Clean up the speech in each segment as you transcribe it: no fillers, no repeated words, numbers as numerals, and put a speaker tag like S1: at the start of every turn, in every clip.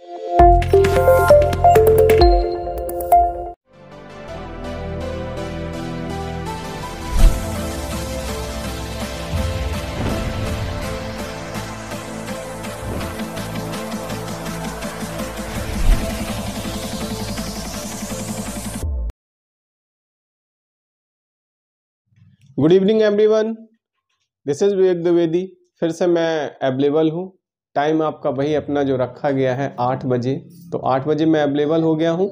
S1: Good evening everyone, this is Vivek Dwivedi. फिर से मैं अवेलेबल हूँ। टाइम आपका वही अपना जो रखा गया है 8 बजे, तो 8 बजे मैं अवेलेबल हो गया हूँ।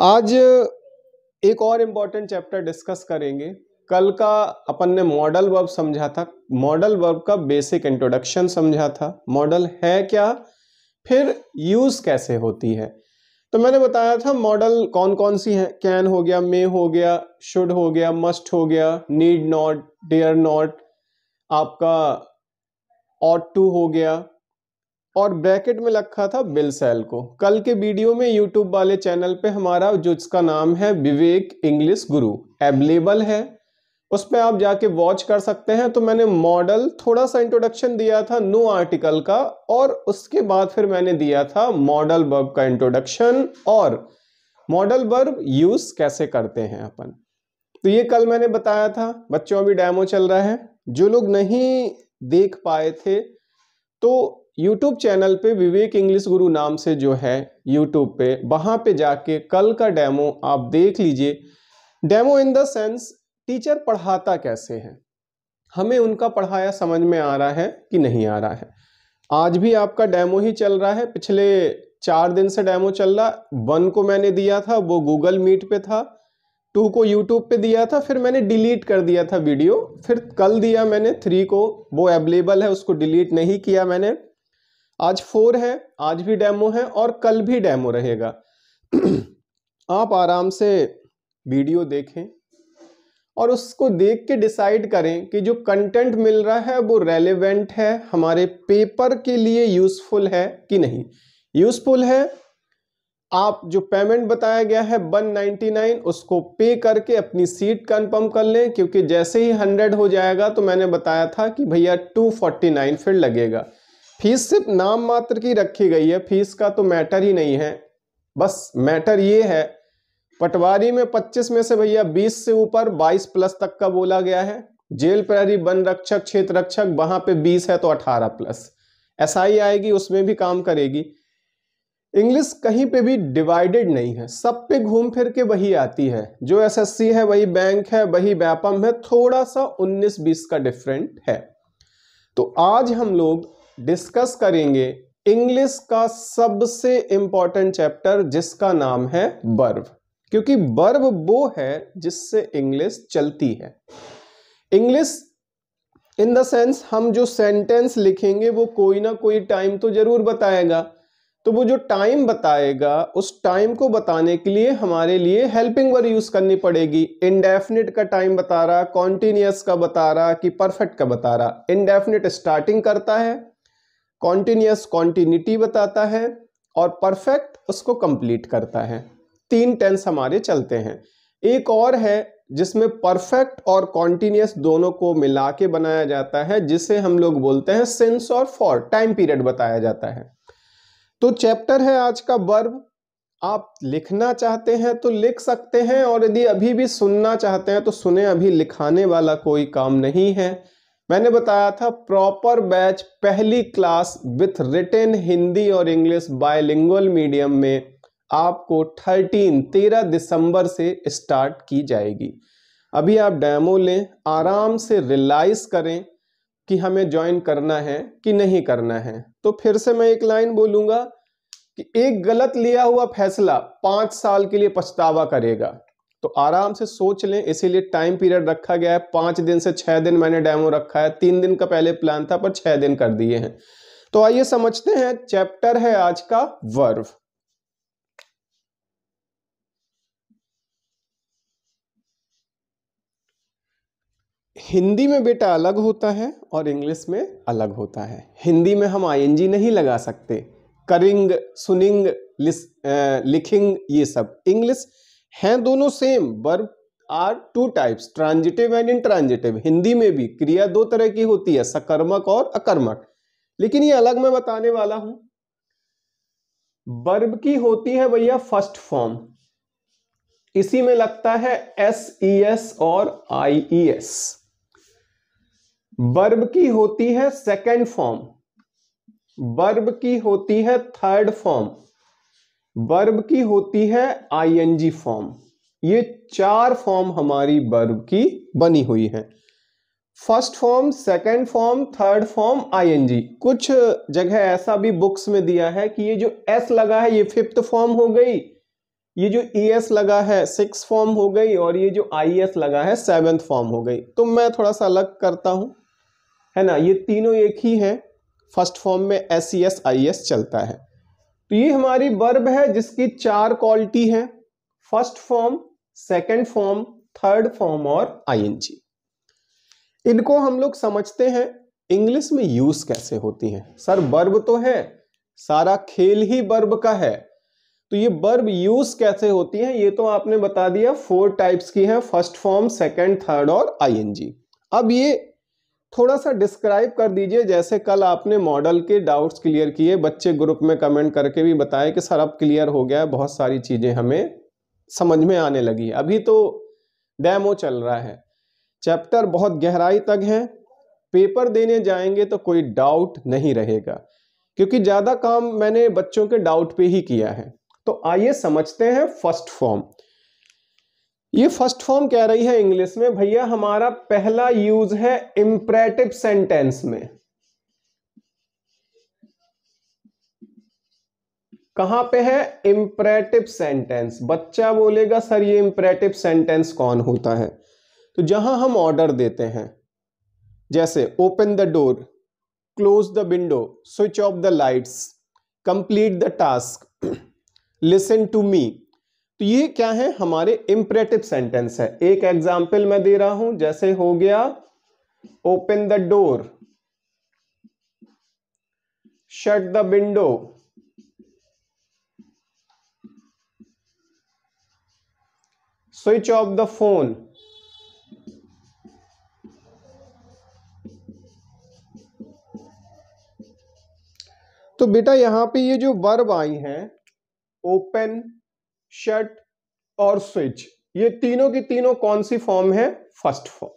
S1: आज एक और इम्पॉर्टेंट चैप्टर डिस्कस करेंगे। कल का अपन ने मॉडल वर्ब समझा था, मॉडल वर्ब का बेसिक इंट्रोडक्शन समझा था। मॉडल है क्या, फिर यूज कैसे होती है। तो मैंने बताया था मॉडल कौन कौन सी है। कैन हो गया, मे हो गया, शुड हो गया, मस्ट हो गया, नीड नॉट, डेयर नॉट, आपका ऑट टू हो गया, और ब्रैकेट में रखा था विल शैल को। कल के वीडियो में यूट्यूब वाले चैनल पे हमारा जो इसका नाम है विवेक इंग्लिश गुरु अवेलेबल है, उस पर आप जाके वॉच कर सकते हैं। तो मैंने मॉडल थोड़ा सा इंट्रोडक्शन दिया था नो आर्टिकल का, और उसके बाद फिर मैंने दिया था मॉडल वर्ब का इंट्रोडक्शन और मॉडल वर्ब यूज कैसे करते हैं अपन। तो ये कल मैंने बताया था। बच्चों अभी डेमो चल रहा है, जो लोग नहीं देख पाए थे तो यूट्यूब चैनल पे विवेक इंग्लिश गुरु नाम से जो है यूट्यूब पे, वहां पे जाके कल का डेमो आप देख लीजिए। Demo in the sense teacher पढ़ाता कैसे है, हमें उनका पढ़ाया समझ में आ रहा है कि नहीं आ रहा है। आज भी आपका डेमो ही चल रहा है, पिछले 4 दिन से डेमो चल रहा। 1 को मैंने दिया था, वो गूगल मीट पे था। 2 को यूट्यूब पे दिया था, फिर मैंने डिलीट कर दिया था वीडियो। फिर कल दिया मैंने 3 को, वो अवेलेबल है, उसको डिलीट नहीं किया मैंने। आज 4 है, आज भी डेमो है और कल भी डेमो रहेगा। आप आराम से वीडियो देखें और उसको देख के डिसाइड करें कि जो कंटेंट मिल रहा है वो रेलेवेंट है, हमारे पेपर के लिए यूजफुल है कि नहीं। यूजफुल है, आप जो पेमेंट बताया गया है 199, उसको पे करके अपनी सीट कंफर्म कर लें, क्योंकि जैसे ही 100 हो जाएगा तो मैंने बताया था कि भैया 249 फिर लगेगा। फीस सिर्फ नाम मात्र की रखी गई है, फीस का तो मैटर ही नहीं है। बस मैटर ये है, पटवारी में 25 में से भैया 20 से ऊपर 22 प्लस तक का बोला गया है। जेल प्रहरी, वन रक्षक, क्षेत्र रक्षक, वहां पे 20 है तो 18 प्लस। एसआई आएगी, उसमें भी काम करेगी। इंग्लिश कहीं पे भी डिवाइडेड नहीं है, सब पे घूम फिर के वही आती है। जो एसएससी है वही बैंक है, वही व्यापम है, थोड़ा सा 19-20 का डिफरेंट है। तो आज हम लोग डिस्कस करेंगे इंग्लिश का सबसे इंपॉर्टेंट चैप्टर, जिसका नाम है वर्ब। क्योंकि वर्ब वो है जिससे इंग्लिश चलती है। इंग्लिश इन द सेंस हम जो सेंटेंस लिखेंगे वो कोई ना कोई टाइम तो जरूर बताएगा। तो वो जो टाइम बताएगा, उस टाइम को बताने के लिए हमारे लिए हेल्पिंग वर्ब यूज करनी पड़ेगी। इंडेफिनिट का टाइम बता रहा, कॉन्टिन्यूअस का बता रहा कि परफेक्ट का बता रहा। इंडेफिनिट स्टार्टिंग करता है, कॉन्टिन्यूअस कॉन्टिन्यूटी बताता है, और परफेक्ट उसको कंप्लीट करता है। 3 टेंस हमारे चलते हैं। एक और है जिसमें परफेक्ट और कॉन्टिन्यूअस दोनों को मिला के बनाया जाता है, जिसे हम लोग बोलते हैं सिंस और फॉर, टाइम पीरियड बताया जाता है। तो चैप्टर है आज का वर्ब। आप लिखना चाहते हैं तो लिख सकते हैं, और यदि अभी भी सुनना चाहते हैं तो सुने, अभी लिखाने वाला कोई काम नहीं है। मैंने बताया था प्रॉपर बैच पहली क्लास विथ रिटन हिंदी और इंग्लिश बायलिंगुअल मीडियम में आपको 13 दिसंबर से स्टार्ट की जाएगी। अभी आप डेमो लें, आराम से रियलाइज करें कि हमें ज्वाइन करना है कि नहीं करना है। तो फिर से मैं एक लाइन बोलूंगा कि एक गलत लिया हुआ फैसला 5 साल के लिए पछतावा करेगा। तो आराम से सोच लें, इसीलिए टाइम पीरियड रखा गया है। 5 दिन से 6 दिन मैंने डेमो रखा है। 3 दिन का पहले प्लान था पर 6 दिन कर दिए हैं। तो आइए समझते हैं। चैप्टर है आज का वर्ब। हिंदी में बेटा अलग होता है और इंग्लिश में अलग होता है। हिंदी में हम आईएनजी नहीं लगा सकते, करिंग, सुनिंग, लिखिंग, ये सब। इंग्लिश हैं दोनों same. Verb are 2 types, transitive and intransitive. Hindi में भी क्रिया 2 तरह की होती है, सकर्मक और अकर्मक, लेकिन ये अलग मैं बताने वाला हूं। वर्ब की होती है भैया फर्स्ट फॉर्म, इसी में लगता है SES और IES। वर्ब की होती है सेकंड फॉर्म, वर्ब की होती है थर्ड फॉर्म, वर्ब की होती है ING फॉर्म। ये 4 फॉर्म हमारी वर्ब की बनी हुई है। First form, second form, third form, ING। कुछ जगह ऐसा भी बुक्स में दिया है कि ये जो S लगा है ये 5th फॉर्म हो गई, ये जो ES लगा है 6th फॉर्म हो गई, और ये जो IS लगा है 7th फॉर्म हो गई। तो मैं थोड़ा सा अलग करता हूं, है ना, ये तीनों एक ही हैं। फर्स्ट फॉर्म में SES IS चलता है। तो ये हमारी वर्ब है जिसकी 4 क्वालिटी है, first form, second form, third form और ING। इनको हम लोग समझते हैं इंग्लिश में यूज कैसे होती हैं। सर वर्ब तो है, सारा खेल ही वर्ब का है, तो ये वर्ब यूज कैसे होती हैं ये तो आपने बता दिया। 4 टाइप्स की हैं, फर्स्ट फॉर्म, सेकंड, थर्ड और ING। अब ये थोड़ा सा डिस्क्राइब कर दीजिए, जैसे कल आपने मॉडल के डाउट्स क्लियर किए, बच्चे ग्रुप में कमेंट करके भी बताए कि सर अब क्लियर हो गया है, बहुत सारी चीजें हमें समझ में आने लगी है। अभी तो डेमो चल रहा है, चैप्टर बहुत गहराई तक है, पेपर देने जाएंगे तो कोई डाउट नहीं रहेगा, क्योंकि ज्यादा काम मैंने बच्चों के डाउट पे ही किया है। तो आइए समझते हैं फर्स्ट फॉर्म। ये फर्स्ट फॉर्म कह रही है इंग्लिश में भैया हमारा पहला यूज है इंपरेटिव सेंटेंस में। कहां पे है? Imperative sentence. बच्चा बोलेगा सर ये इंपरेटिव सेंटेंस कौन होता है? तो जहां हम ऑर्डर देते हैं, जैसे open the door, close the window, switch off the lights, complete the task, listen to me, तो ये क्या है? हमारे इंपरेटिव सेंटेंस है। एक एग्जाम्पल मैं दे रहा हूं, जैसे हो गया open the door, shut the window, switch off the phone. तो बेटा यहां पे ये जो वर्ब आई हैं ओपन, शट और स्विच, ये तीनों की तीनों कौन सी फॉर्म है? First form.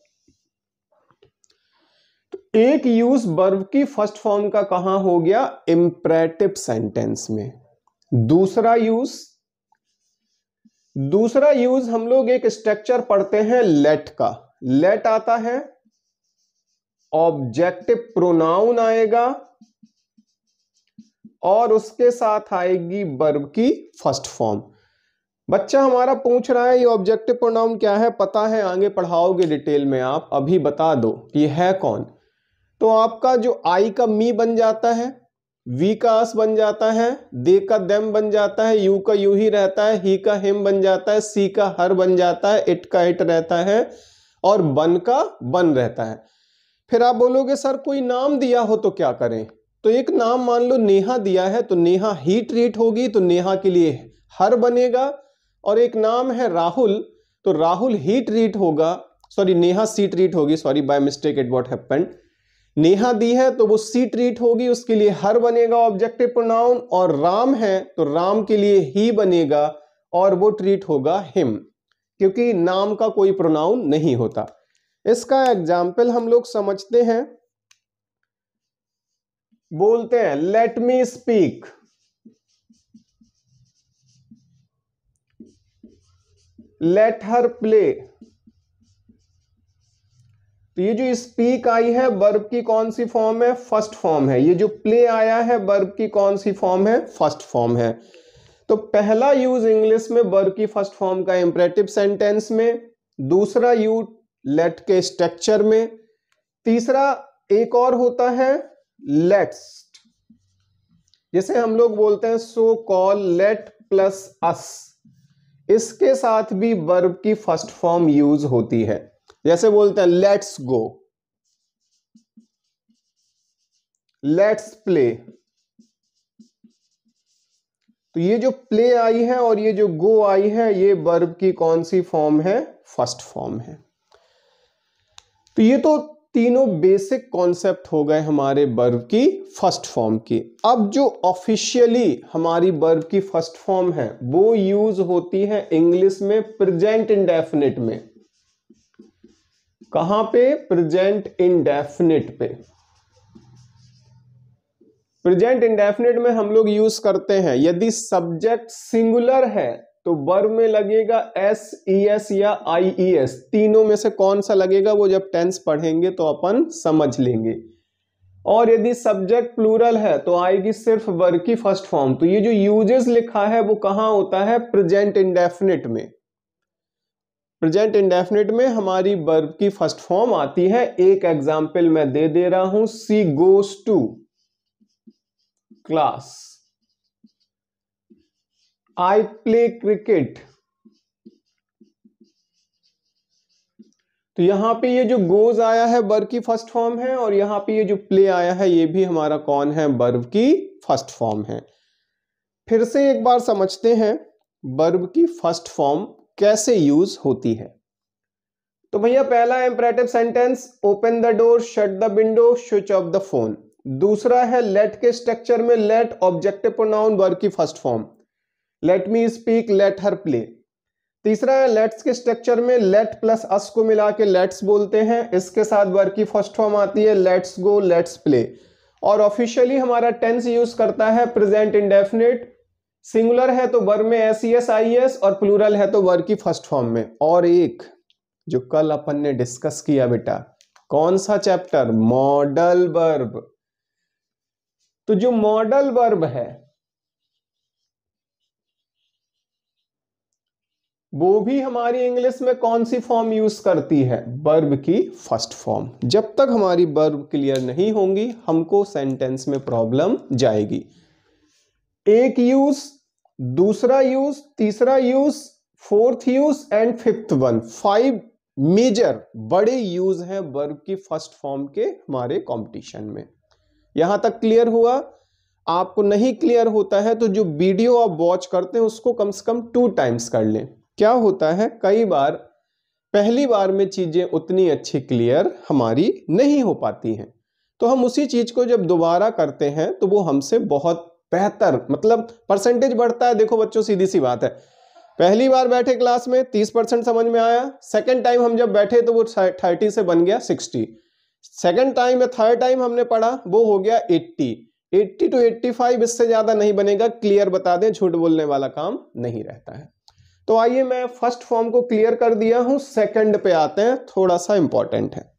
S1: तो एक यूज वर्ब की फर्स्ट फॉर्म का कहां हो गया? इंपरेटिव सेंटेंस में। दूसरा यूज हम लोग एक स्ट्रक्चर पढ़ते हैं लेट का। लेट आता है, ऑब्जेक्टिव प्रोनाउन आएगा और उसके साथ आएगी वर्ब की फर्स्ट फॉर्म। बच्चा हमारा पूछ रहा है ये ऑब्जेक्टिव प्रोनाउन क्या है, पता है आगे पढ़ाओगे डिटेल में, आप अभी बता दो ये है कौन। तो आपका जो आई का मी बन जाता है, वी का अस बन जाता है, दे का देम बन जाता है, यू का यू ही रहता है, ही का हिम बन जाता है, सी का हर बन जाता है, इट का इट रहता है और बन का बन रहता है। फिर आप बोलोगे सर कोई नाम दिया हो तो क्या करें? तो एक नाम मान लो नेहा दिया है, तो नेहा ही ट्रीट होगी, तो नेहा के लिए हर बनेगा। और एक नाम है राहुल, तो राहुल ही ट्रीट होगा, सॉरी नेहा सी ट्रीट होगी, sorry by mistake it what happened. Neha दी है तो वो सी ट्रीट होगी, उसके लिए हर बनेगा ऑब्जेक्टिव प्रोनाउन। और राम है तो राम के लिए ही बनेगा और वो ट्रीट होगा हिम, क्योंकि नाम का कोई प्रोनाउन नहीं होता। इसका एग्जाम्पल हम लोग समझते हैं, बोलते हैं let me speak, let her play. तो ये जो स्पीक आई है वर्ब की कौन सी फॉर्म है? फर्स्ट फॉर्म है। ये जो प्ले आया है वर्ब की कौन सी फॉर्म है? फर्स्ट फॉर्म है। तो पहला यूज इंग्लिश में वर्ब की फर्स्ट फॉर्म का इंपरेटिव सेंटेंस में, दूसरा यूज लेट के स्ट्रक्चर में, तीसरा एक और होता है लेट्स, जैसे हम लोग बोलते हैं सो कॉल, लेट प्लस अस, इसके साथ भी वर्ब की फर्स्ट फॉर्म यूज होती है। जैसे बोलते हैं लेट्स गो, लेट्स प्ले। तो ये जो प्ले आई है और ये जो गो आई है, ये वर्ब की कौन सी फॉर्म है? फर्स्ट फॉर्म है। तो ये तो तीनों बेसिक कॉन्सेप्ट हो गए हमारे वर्ब की फर्स्ट फॉर्म की। अब जो ऑफिशियली हमारी वर्ब की फर्स्ट फॉर्म है वो यूज होती है इंग्लिश में प्रेजेंट इंडेफिनिट में। कहां पे? प्रेजेंट इंडेफिनिट पे। प्रेजेंट इंडेफिनिट में हम लोग यूज करते हैं यदि सब्जेक्ट सिंगुलर है तो वर्ब में लगेगा एस ई एस या आई ई एस, तीनों में से कौन सा लगेगा वो जब टेंस पढ़ेंगे तो अपन समझ लेंगे। और यदि सब्जेक्ट प्लूरल है तो आएगी सिर्फ वर्ब की फर्स्ट फॉर्म। तो ये जो यूजेस लिखा है वो कहां होता है? प्रेजेंट इंडेफिनिट में। प्रेजेंट इंडेफिनिट में हमारी वर्ब की फर्स्ट फॉर्म आती है। एक एग्जाम्पल मैं दे दे रहा हूं, she goes to class, I play cricket. तो यहां पे ये जो गोज आया है वर्ब की फर्स्ट फॉर्म है, और यहां पे ये जो प्ले आया है ये भी हमारा कौन है? वर्ब की फर्स्ट फॉर्म है। फिर से एक बार समझते हैं वर्ब की फर्स्ट फॉर्म कैसे यूज होती है। तो भैया पहला imperative sentence, open the door, shut the window, switch off the phone. दूसरा है लेट के स्ट्रक्चर में लेट ऑब्जेक्टिव प्रोनाउन वर्ब की first form, let me speak, let her play. तीसरा है लेट्स के स्ट्रक्चर में लेट प्लस अस को मिला के लेट्स बोलते हैं, इसके साथ वर्ब की फर्स्ट फॉर्म आती है लेट्स गो, लेट्स प्ले। और ऑफिशियली हमारा टेंस यूज करता है प्रेजेंट इंडेफिनिट। सिंगुलर है तो वर्ब में S E S I S, और प्लूरल है तो वर्ब की फर्स्ट फॉर्म में। और एक जो कल अपन ने डिस्कस किया बेटा, कौन सा चैप्टर? Modal verb. तो जो मॉडल वर्ब है वो भी हमारी इंग्लिश में कौन सी फॉर्म यूज करती है? वर्ब की फर्स्ट फॉर्म। जब तक हमारी वर्ब क्लियर नहीं होंगी हमको सेंटेंस में प्रॉब्लम जाएगी। एक यूज, दूसरा यूज, तीसरा use, fourth use and fifth one, 5 major बड़े यूज हैं वर्ब की फर्स्ट फॉर्म के हमारे कंपटीशन में। यहां तक क्लियर हुआ? आपको नहीं क्लियर होता है तो जो वीडियो आप वॉच करते हैं उसको कम से कम 2 टाइम्स कर लें। क्या होता है कई बार पहली बार में चीजें उतनी अच्छी क्लियर हमारी नहीं हो पाती हैं, तो हम उसी चीज को जब दोबारा करते हैं तो वो हमसे बहुत बेहतर, मतलब परसेंटेज बढ़ता है। देखो बच्चों सीधी सी बात है, पहली बार बैठे क्लास में 30% समझ में आया, सेकंड टाइम हम जब बैठे तो वो 30 से बन गया 60, सेकंड टाइम या थर्ड टाइम हमने पढ़ा वो हो गया 80 to 85, इससे ज्यादा नहीं बनेगा। क्लियर बता दें, झूठ बोलने वाला काम नहीं रहता है। तो आइए मैं फर्स्ट फॉर्म को क्लियर कर दिया हूं, सेकंड पे आते हैं, थोड़ा सा इंपॉर्टेंट है।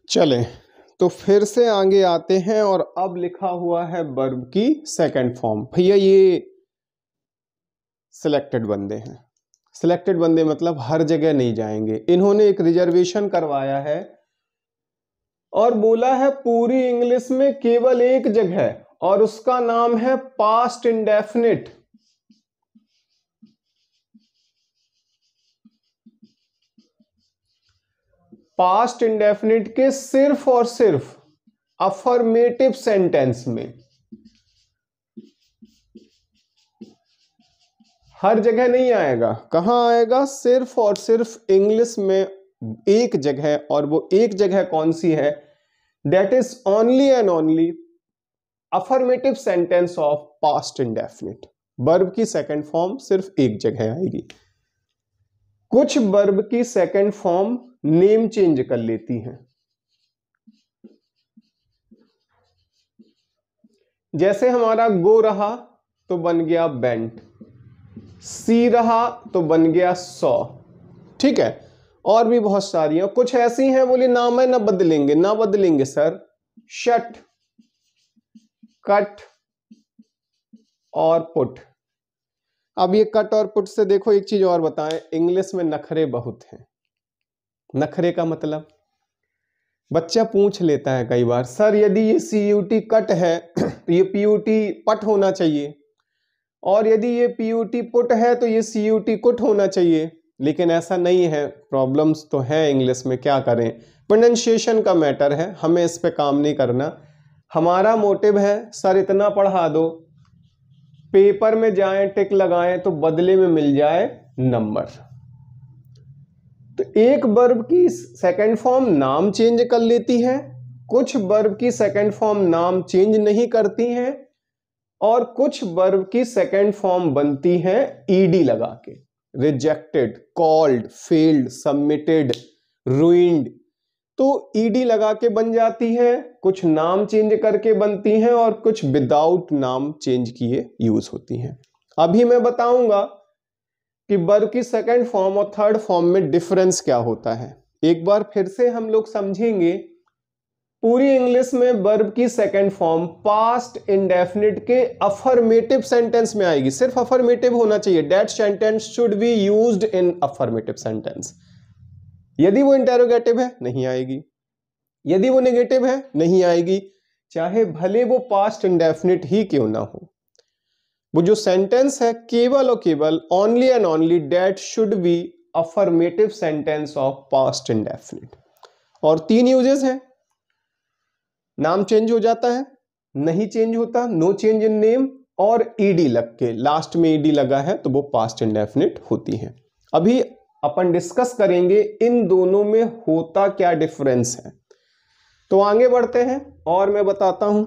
S1: चलें तो फिर से आगे आते हैं, और अब लिखा हुआ है वर्ब की सेकंड फॉर्म। भैया ये सिलेक्टेड बंदे हैं, सिलेक्टेड बंदे मतलब हर जगह नहीं जाएंगे। इन्होंने एक रिजर्वेशन करवाया है और बोला है पूरी इंग्लिश में केवल एक जगह, और उसका नाम है पास्ट इंडेफिनिट। पास्ट इंडेफिनिट के सिर्फ और सिर्फ अफर्मेटिव सेंटेंस में, हर जगह नहीं आएगा। कहां आएगा? सिर्फ और सिर्फ इंग्लिश में एक जगह, और वो एक जगह कौन सी है? That is only and only affirmative sentence of past indefinite. Verb की सेकंड फॉर्म सिर्फ एक जगह आएगी। कुछ वर्ब की सेकंड फॉर्म नेम चेंज कर लेती हैं, जैसे हमारा गो रहा तो बन गया बेंट, सी रहा तो बन गया सॉ, ठीक है। और भी बहुत सारी हैं, कुछ ऐसी हैं बोली नाम है ना बदलेंगे, ना बदलेंगे सर, शट, कट और पुट। अब ये कट और पुट से देखो एक चीज और बताएं, इंग्लिश में नखरे बहुत हैं। नखरे का मतलब, बच्चा पूछ लेता है कई बार, सर यदि ये CUT कट है तो ये PUT पट होना चाहिए, और यदि ये PUT पुट है तो ये CUT कुट होना चाहिए। लेकिन ऐसा नहीं है, प्रॉब्लम्स तो है इंग्लिश में, क्या करें, प्रोनाउंसिएशन का मैटर है, हमें इस पे काम नहीं करना। हमारा मोटिव है सर इतना पढ़ा दो, पेपर में जाएं टिक लगाएं तो बदले में मिल जाए नंबर। तो एक वर्ब की सेकंड फॉर्म नाम चेंज कर लेती है, कुछ वर्ब की सेकंड फॉर्म नाम चेंज नहीं करती हैं, और कुछ वर्ब की सेकंड फॉर्म बनती है ईडी लगा के, rejected, called, failed, submitted, ruined, तो ईडी लगा के बन जाती है, कुछ नाम चेंज करके बनती हैं और कुछ विदाउट नाम चेंज किए यूज होती हैं। अभी मैं बताऊंगा कि वर्ब की सेकंड फॉर्म और थर्ड फॉर्म में डिफरेंस क्या होता है। एक बार फिर से हम लोग समझेंगे, पूरी इंग्लिश में वर्ब की सेकंड फॉर्म पास्ट इंडेफिनिट के अफर्मेटिव सेंटेंस में आएगी, सिर्फ अफर्मेटिव होना चाहिए, that sentence should be used in affirmative sentence. यदि वो इंटेरोगेटिव है नहीं आएगी, यदि वो नेगेटिव है नहीं आएगी, चाहे भले वो पास्ट इंडेफिनिट ही क्यों ना हो। वो जो सेंटेंस है केवल और केवल only and only that should be affirmative sentence of past indefinite. और 3 यूजेस हैं, नाम चेंज हो जाता है, नहीं चेंज होता, नो चेंज इन नेम, और ईडी लग के, लास्ट में ईडी लगा है तो वो पास्ट इंडेफिनिट होती है। अभी अपन डिस्कस करेंगे इन दोनों में होता क्या डिफरेंस है। तो आगे बढ़ते हैं और मैं बताता हूं।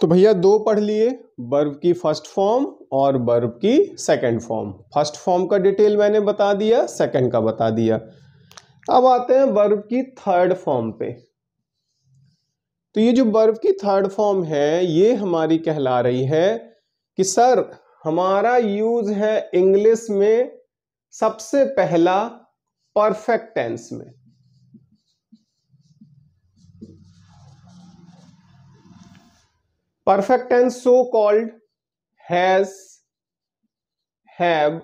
S1: तो भैया 2 पढ़ लिए, वर्ब की फर्स्ट फॉर्म और वर्ब की सेकंड फॉर्म। फर्स्ट फॉर्म का डिटेल मैंने बता दिया, सेकंड का बता दिया। अब आते हैं वर्ब की थर्ड फॉर्म पे। तो ये जो वर्ब की थर्ड फॉर्म है ये हमारी कहला रही है कि सर हमारा यूज है इंग्लिश में सबसे पहला परफेक्ट टेंस में। Perfect tense so called has, have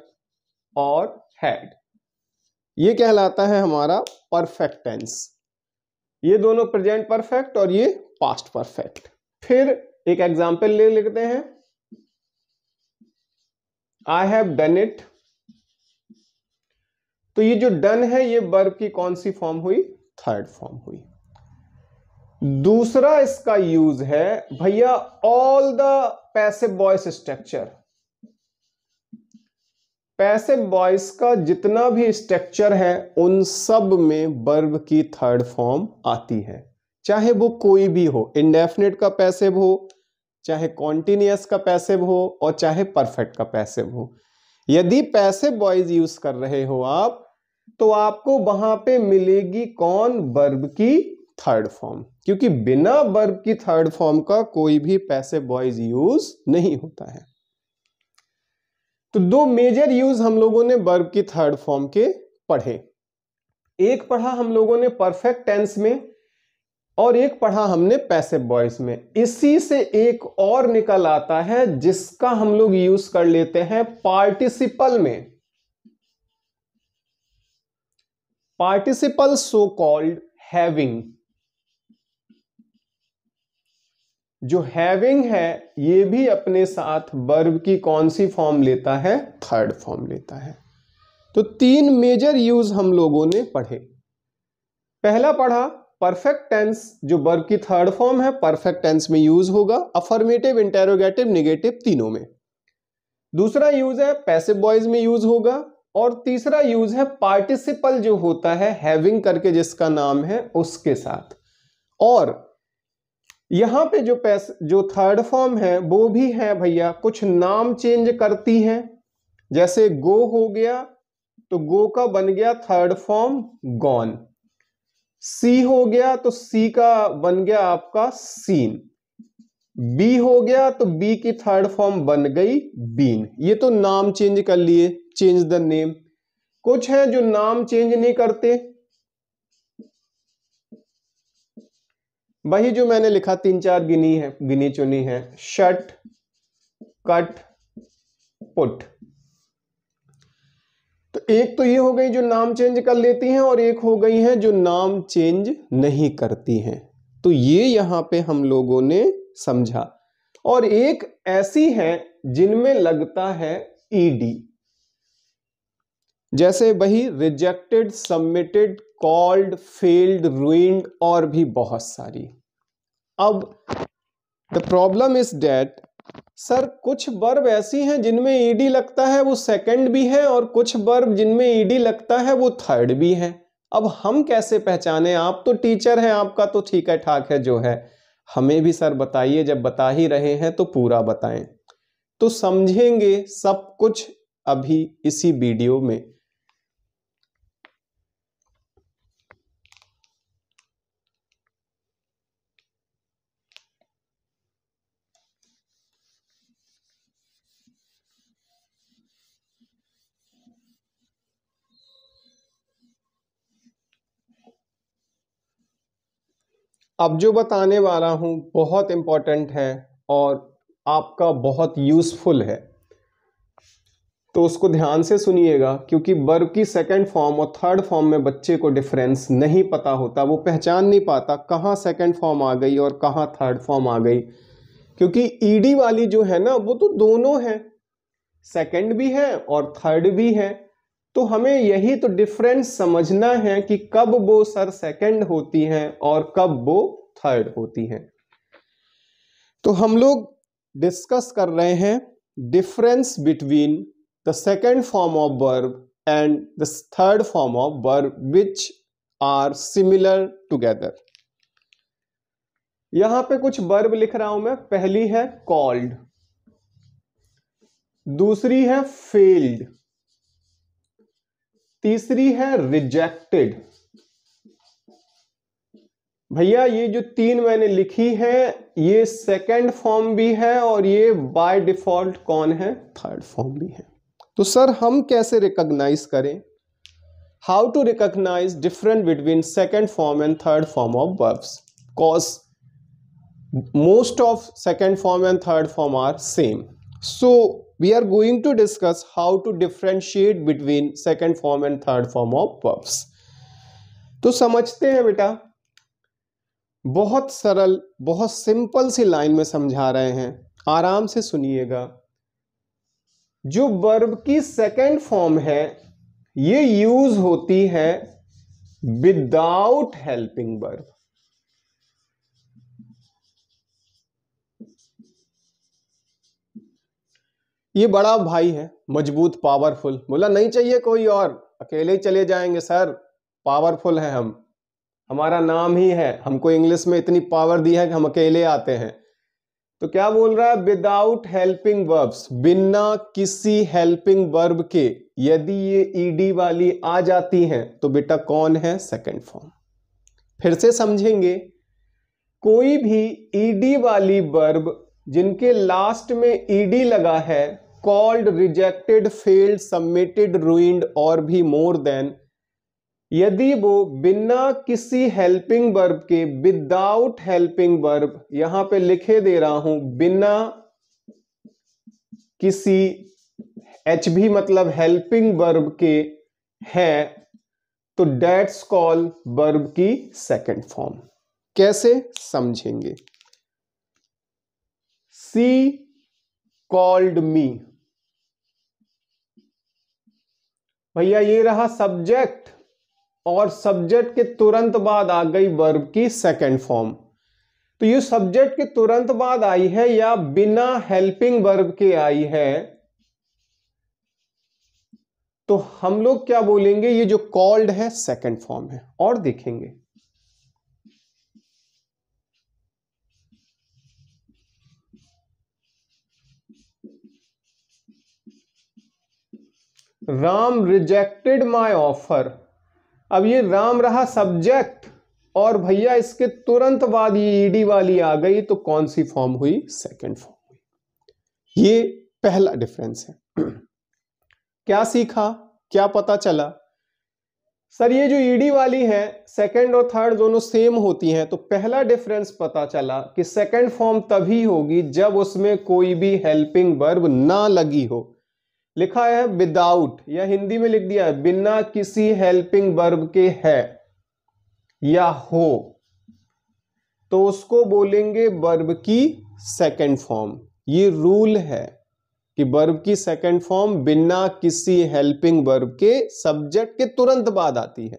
S1: और हैड, ये कहलाता है हमारा परफेक्ट टेंस। ये दोनों प्रेजेंट परफेक्ट और ये पास्ट परफेक्ट। फिर एक एग्जांपल ले लेते हैं, आई हैव डन इट। तो ये जो डन है ये वर्ब की कौन सी फॉर्म हुई, थर्ड फॉर्म हुई। दूसरा इसका यूज है भैया all the passive voice structure. Passive voice का जितना भी स्ट्रक्चर है उन सब में वर्ब की थर्ड फॉर्म आती है, चाहे वो कोई भी हो, इंडेफिनिट का पैसिव हो, चाहे कॉन्टिन्यूअस का पैसिव हो, और चाहे परफेक्ट का पैसिव हो। यदि पैसिव वॉइस यूज कर रहे हो आप तो आपको वहां पे मिलेगी कौन, वर्ब की थर्ड फॉर्म, क्योंकि बिना वर्ब की थर्ड फॉर्म का कोई भी पैसिव वॉइस यूज नहीं होता है। तो 2 मेजर यूज हम लोगों ने वर्ब की थर्ड फॉर्म के पढ़े। एक पढ़ा हम लोगों ने परफेक्ट टेंस में और एक पढ़ा हमने पैसिव वॉइस में। इसी से एक और निकल आता है जिसका हम लोग यूज कर लेते हैं पार्टिसिपल में। Participle so called having. जो हैविंग है ये भी अपने साथ वर्ब की कौन सी फॉर्म लेता है, थर्ड फॉर्म लेता है। तो 3 मेजर यूज हम लोगों ने पढ़े। पहला पढ़ा परफेक्ट टेंस, जो वर्ब की थर्ड फॉर्म है, परफेक्ट टेंस में यूज होगा, अफर्मेटिव, इंटेरोगेटिव, नेगेटिव तीनों में। दूसरा यूज है पैसिव वॉइस में यूज होगा, और तीसरा यूज है पार्टिसिपल जो होता है हैविंग करके जिसका नाम है उसके साथ। और यहां पे जो थर्ड फॉर्म है वो भी है भैया, कुछ नाम चेंज करती है। जैसे गो हो गया तो गो का बन गया थर्ड फॉर्म गॉन। सी हो गया तो सी का बन गया आपका सीन। बी हो गया तो बी की थर्ड फॉर्म बन गई बीन। ये तो नाम चेंज कर लिए, चेंज द नेम। कुछ है जो नाम चेंज नहीं करते, वही जो मैंने लिखा 3-4 गिनी चुनी है, शट, कट, पुट। तो एक तो ये हो गई जो नाम चेंज कर लेती हैं, और एक हो गई है जो नाम चेंज नहीं करती हैं। तो ये यहां पे हम लोगों ने समझा। और एक ऐसी है जिनमें लगता है ईडी, जैसे वही rejected, submitted, called, failed, ruined और भी बहुत सारी। अब the problem is that sir कुछ वर्ब ऐसी हैं जिनमें ईडी लगता है वो सेकंड भी है, और कुछ वर्ब जिनमें ईडी लगता है वो थर्ड भी है। अब हम कैसे पहचाने? आप तो टीचर हैं, आपका तो ठीक है ठाक है जो है, हमें भी सर बताइए, जब बता ही रहे हैं तो पूरा बताएं, तो समझेंगे सब कुछ अभी इसी वीडियो में। अब जो बताने वाला हूं बहुत इंपॉर्टेंट है और आपका बहुत यूजफुल है, तो उसको ध्यान से सुनिएगा, क्योंकि वर्ब की सेकंड फॉर्म और थर्ड फॉर्म में बच्चे को डिफरेंस नहीं पता होता, वो पहचान नहीं पाता कहाँ सेकंड फॉर्म आ गई और कहाँ थर्ड फॉर्म आ गई। क्योंकि ईडी वाली जो है ना वो तो दोनों है, सेकंड भी है और थर्ड भी है। तो हमें यही तो डिफरेंस समझना है कि कब वो सर सेकंड होती हैं और कब वो थर्ड होती हैं। तो हम लोग डिस्कस कर रहे हैं difference between the second form of verb and the third form of verb which are similar together. यहां पे कुछ वर्ब लिख रहा हूं मैं। पहली है कॉल्ड, दूसरी है फेल्ड, तीसरी है रिजेक्टेड। भैया ये जो 3 मैंने लिखी है ये सेकंड फॉर्म भी है और ये बाय डिफॉल्ट कौन है? थर्ड फॉर्म भी है। तो सर हम कैसे रिकॉग्नाइज करें? How to recognise difference between second form and third form of verbs? Cause most of second form and third form are same. So we are going to discuss how to differentiate between second form and third form of verbs. तो समझते हैं बेटा, बहुत सरल, बहुत simple सी line में समझा रहे हैं, आराम से सुनिएगा। जो वर्ब की सेकंड फॉर्म है ये यूज होती है विदाउट हेल्पिंग वर्ब। ये बड़ा भाई है, मजबूत, पावरफुल, बोला नहीं चाहिए कोई और, अकेले ही चले जाएंगे सर, पावरफुल है हम, हमारा नाम ही है, हमको इंग्लिश में इतनी पावर दी है कि हम अकेले आते हैं। तो क्या बोल रहा है? विदाउट हेल्पिंग वर्ब्स, बिना किसी हेल्पिंग वर्ब के यदि ये ईडी वाली आ जाती हैं तो बेटा कौन है? Second form. फिर से समझेंगे, कोई भी ईडी वाली वर्ब जिनके लास्ट में ईडी लगा है, called, rejected, failed, submitted, ruined और भी मोर देन, यदि वो बिना किसी हेल्पिंग वर्ब के, विदाउट हेल्पिंग वर्ब, यहां पे लिखे दे रहा हूं बिना किसी, एच भी मतलब हेल्पिंग वर्ब के है, तो डेट्स कॉल वर्ब की सेकंड फॉर्म। कैसे समझेंगे? सी कॉल्ड मी, भैया ये रहा सब्जेक्ट, और सब्जेक्ट के तुरंत बाद आ गई वर्ब की सेकंड फॉर्म। तो ये सब्जेक्ट के तुरंत बाद आई है या बिना हेल्पिंग वर्ब के आई है, तो हम लोग क्या बोलेंगे, ये जो कॉल्ड है सेकंड फॉर्म है। और देखेंगे राम रिजेक्टेड माय ऑफर। अब ये राम रहा सब्जेक्ट, और भैया इसके तुरंत बाद ये ईडी वाली आ गई, तो कौन सी फॉर्म हुई, सेकंड फॉर्म हुई। ये पहला डिफरेंस है। क्या सीखा, क्या पता चला, सर ये जो ईडी वाली है सेकंड और थर्ड दोनों सेम होती हैं, तो पहला डिफरेंस पता चला कि सेकंड फॉर्म तभी होगी जब उसमें कोई भी हेल्पिंग वर्ब ना लगी हो। लिखा है विदाउट, या हिंदी में लिख दिया है बिना किसी हेल्पिंग वर्ब के है या हो, तो उसको बोलेंगे वर्ब की सेकंड फॉर्म। ये रूल है कि वर्ब की सेकंड फॉर्म बिना किसी हेल्पिंग वर्ब के सब्जेक्ट के तुरंत बाद आती है।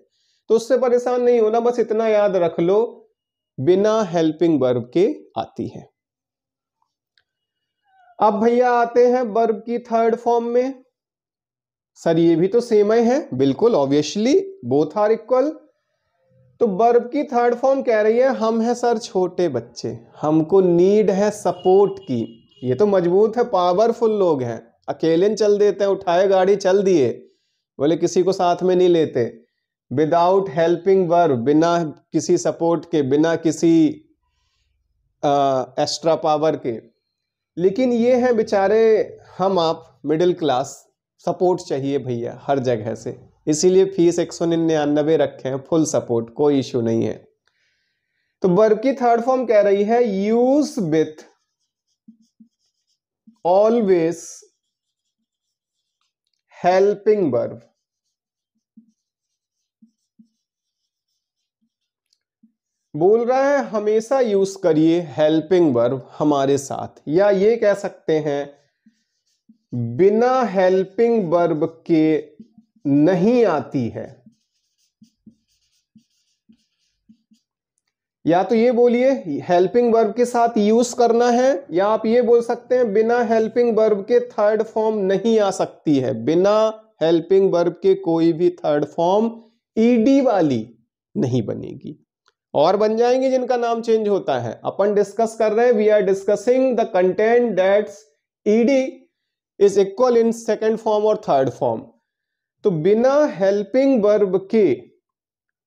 S1: तो उससे परेशान नहीं होना, बस इतना याद रख लो, बिना हेल्पिंग वर्ब के आती है। अब भैया आते हैं वर्ब की थर्ड फॉर्म में। सर ये भी तो सेम ही है, बिल्कुल ऑब्वियसली बोथ आर इक्वल। तो वर्ब की थर्ड फॉर्म कह रही है हम है सर छोटे बच्चे, हमको नीड है सपोर्ट की। ये तो मजबूत है, पावरफुल लोग हैं, अकेले चल देते हैं, उठाए गाड़ी चल दिए, बोले किसी को साथ में नहीं लेते। विदाउट हेल्पिंग वर्ब, बिना किसी सपोर्ट के, बिना किसी एक्स्ट्रा पावर के। लेकिन ये है बेचारे हम आप मिडिल क्लास, सपोर्ट चाहिए भैया हर जगह से, इसीलिए फीस 199 रखे हैं, फुल सपोर्ट, कोई इशू नहीं है। तो वर्ब की थर्ड फॉर्म कह रही है use with always helping verb. बोल रहा है हमेशा यूज करिए हेल्पिंग वर्ब हमारे साथ, या ये कह सकते हैं बिना हेल्पिंग वर्ब के नहीं आती है। या तो ये बोलिए हेल्पिंग वर्ब के साथ यूज करना है, या आप ये बोल सकते हैं बिना हेल्पिंग वर्ब के थर्ड फॉर्म नहीं आ सकती है। बिना हेल्पिंग वर्ब के कोई भी थर्ड फॉर्म ईडी वाली नहीं बनेगी। और बन जाएंगे जिनका नाम चेंज होता है। अपन डिस्कस कर रहे हैं, we are discussing the content that's ED is equal in second form और थर्ड फॉर्म। तो बिना हेल्पिंग वर्ब के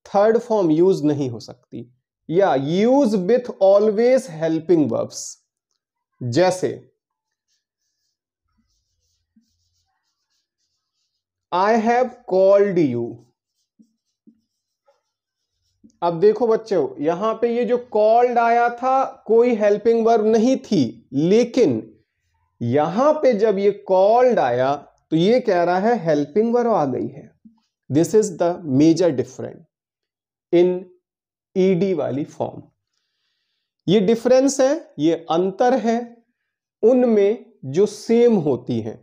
S1: थर्ड फॉर्म यूज नहीं हो सकती, या use with always helping verbs. जैसे आई हैव कॉल्ड यू। अब देखो बच्चों, यहां पे ये जो कॉल्ड आया था कोई हेल्पिंग वर्ब नहीं थी, लेकिन यहां पे जब ये कॉल्ड आया तो ये कह रहा है हेल्पिंग वर्ब आ गई है। This is the major difference in ED वाली फॉर्म। ये डिफरेंस है, ये अंतर है उनमें जो सेम होती है।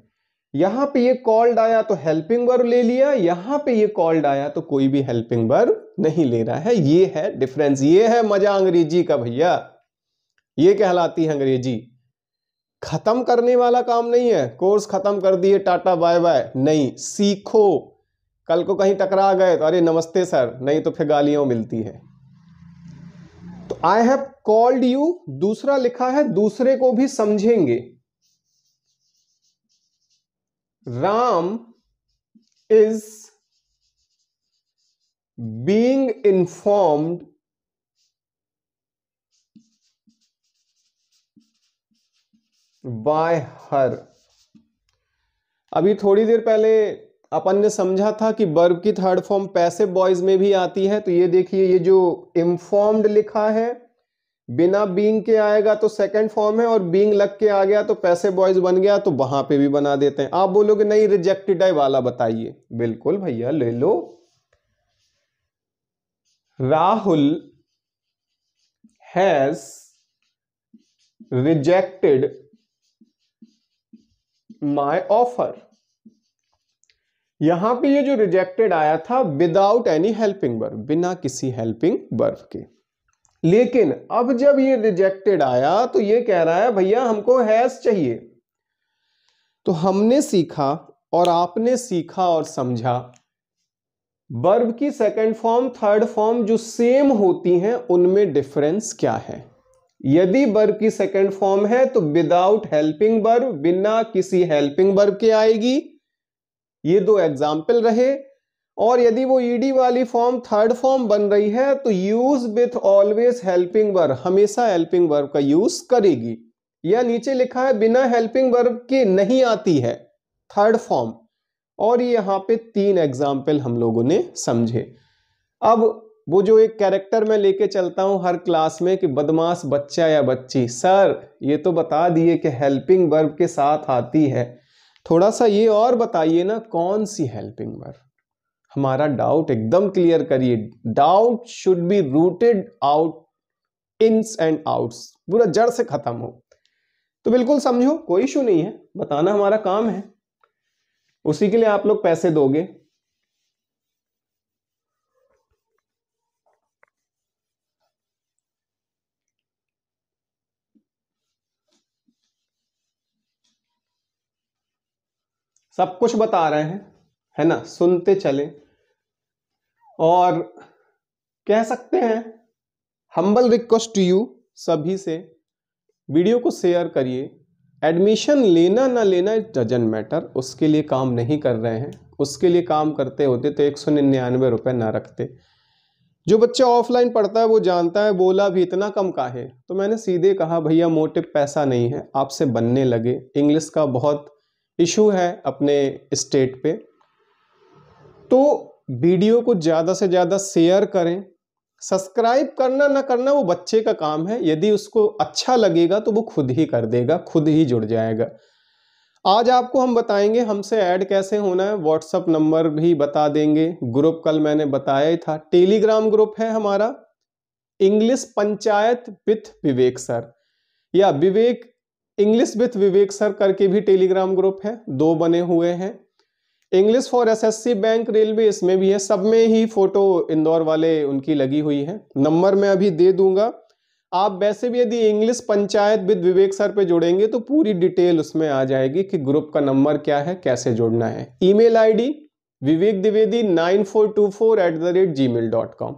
S1: यहां पे ये कॉल्ड आया तो हेल्पिंग वर्ब ले लिया, यहां पे ये कॉल्ड आया तो कोई भी हेल्पिंग वर्ब नहीं ले रहा है। ये है डिफरेंस, ये है मजा अंग्रेजी का भैया, ये कहलाती है अंग्रेजी। खत्म करने वाला काम नहीं है, कोर्स खत्म कर दिए टाटा बाय बाय, नहीं, सीखो। कल को कहीं टकरा गए तो अरे नमस्ते सर, नहीं तो फिर गालियां मिलती है। तो आई हैव कॉल्ड यू, दूसरा लिखा है दूसरे को भी समझेंगे। Ram is being informed bye हर। अभी थोड़ी देर पहले अपन ने समझा था कि वर्ब की थर्ड फॉर्म पैसिव वॉइस में भी आती है। तो ये देखिए, ये जो इन्फॉर्म्ड लिखा है बिना बीइंग के आएगा तो सेकंड फॉर्म है, और बीइंग लग के आ गया तो पैसिव वॉइस बन गया, तो वहां पे भी बना देते हैं। आप बोलोगे नहीं रिजेक्टेड है वाला बताइए, बिल्कुल भैया ले लो। Rahul has rejected my offer. यहां पे ये जो रिजेक्टेड आया था विदाउट एनी हेल्पिंग वर्ब, बिना किसी हेल्पिंग वर्ब के। लेकिन अब जब ये रिजेक्टेड आया तो ये कह रहा है भैया हमको हैज चाहिए। तो हमने सीखा और आपने सीखा और समझा, वर्ब की सेकंड फॉर्म थर्ड फॉर्म जो सेम होती हैं उनमें डिफरेंस क्या है। यदि वर्ब की सेकंड फॉर्म है तो विदाउट हेल्पिंग वर्ब, बिना किसी हेल्पिंग वर्ब के आएगी, ये दो एग्जाम्पल रहे। और यदि वो ईडी वाली फॉर्म थर्ड फॉर्म बन रही है तो use with always helping verb, हमेशा हेल्पिंग वर्ब का यूज करेगी। या नीचे लिखा है बिना हेल्पिंग वर्ब के नहीं आती है थर्ड फॉर्म। और ये यहां पे 3 एग्जाम्पल हम लोगों ने समझे। अब वो जो एक कैरेक्टर में लेके चलता हूं हर क्लास में कि बदमाश बच्चा या बच्ची, सर ये तो बता दिए कि हेल्पिंग वर्ब के साथ आती है, थोड़ा सा ये और बताइए ना कौन सी हेल्पिंग वर्ब। हमारा डाउट एकदम क्लियर करिए। Doubt should be rooted out ins and outs, पूरा जड़ से खत्म हो। तो बिल्कुल समझो, कोई इशू नहीं है, बताना हमारा काम है, उसी के लिए आप लोग पैसे दोगे। सब कुछ बता रहे हैं, है ना, सुनते चले। और कह सकते हैं हम्बल रिक्वेस्ट टू यू सभी से, वीडियो को शेयर करिए। एडमिशन लेना ना लेना इट डजंट मैटर, उसके लिए काम नहीं कर रहे हैं। उसके लिए काम करते होते तो 199 रुपये ना रखते। जो बच्चा ऑफलाइन पढ़ता है वो जानता है, बोला भी इतना कम काहे, तो मैंने सीधे कहा भैया मोटिव पैसा नहीं है, आपसे बनने लगे। इंग्लिश का बहुत इशू है अपने स्टेट पे, तो वीडियो को ज़्यादा से ज़्यादा शेयर करें। सब्सक्राइब करना ना करना वो बच्चे का काम है, यदि उसको अच्छा लगेगा तो वो खुद ही कर देगा, खुद ही जुड़ जाएगा। आज आपको हम बताएंगे हमसे ऐड कैसे होना है, व्हाट्सएप नंबर भी बता देंगे। ग्रुप कल मैंने बताया ही था, टेलीग्राम ग्रुप है हमारा English panchayat with Vivek sir, या विवेक इंग्लिश विथ विवेक सर करके भी टेलीग्राम ग्रुप है, 2 बने हुए हैं। English for SSC bank railway इसमें भी है, सब में ही फोटो इंदौर वाले उनकी लगी हुई है। नंबर मैं अभी दे दूंगा। आप वैसे भी यदि English panchayat with Vivek sir पे जुड़ेंगे तो पूरी डिटेल उसमें आ जाएगी कि ग्रुप का नंबर क्या है, कैसे जुड़ना है। ईमेल आईडी vivekdivedi9424@gmail.com,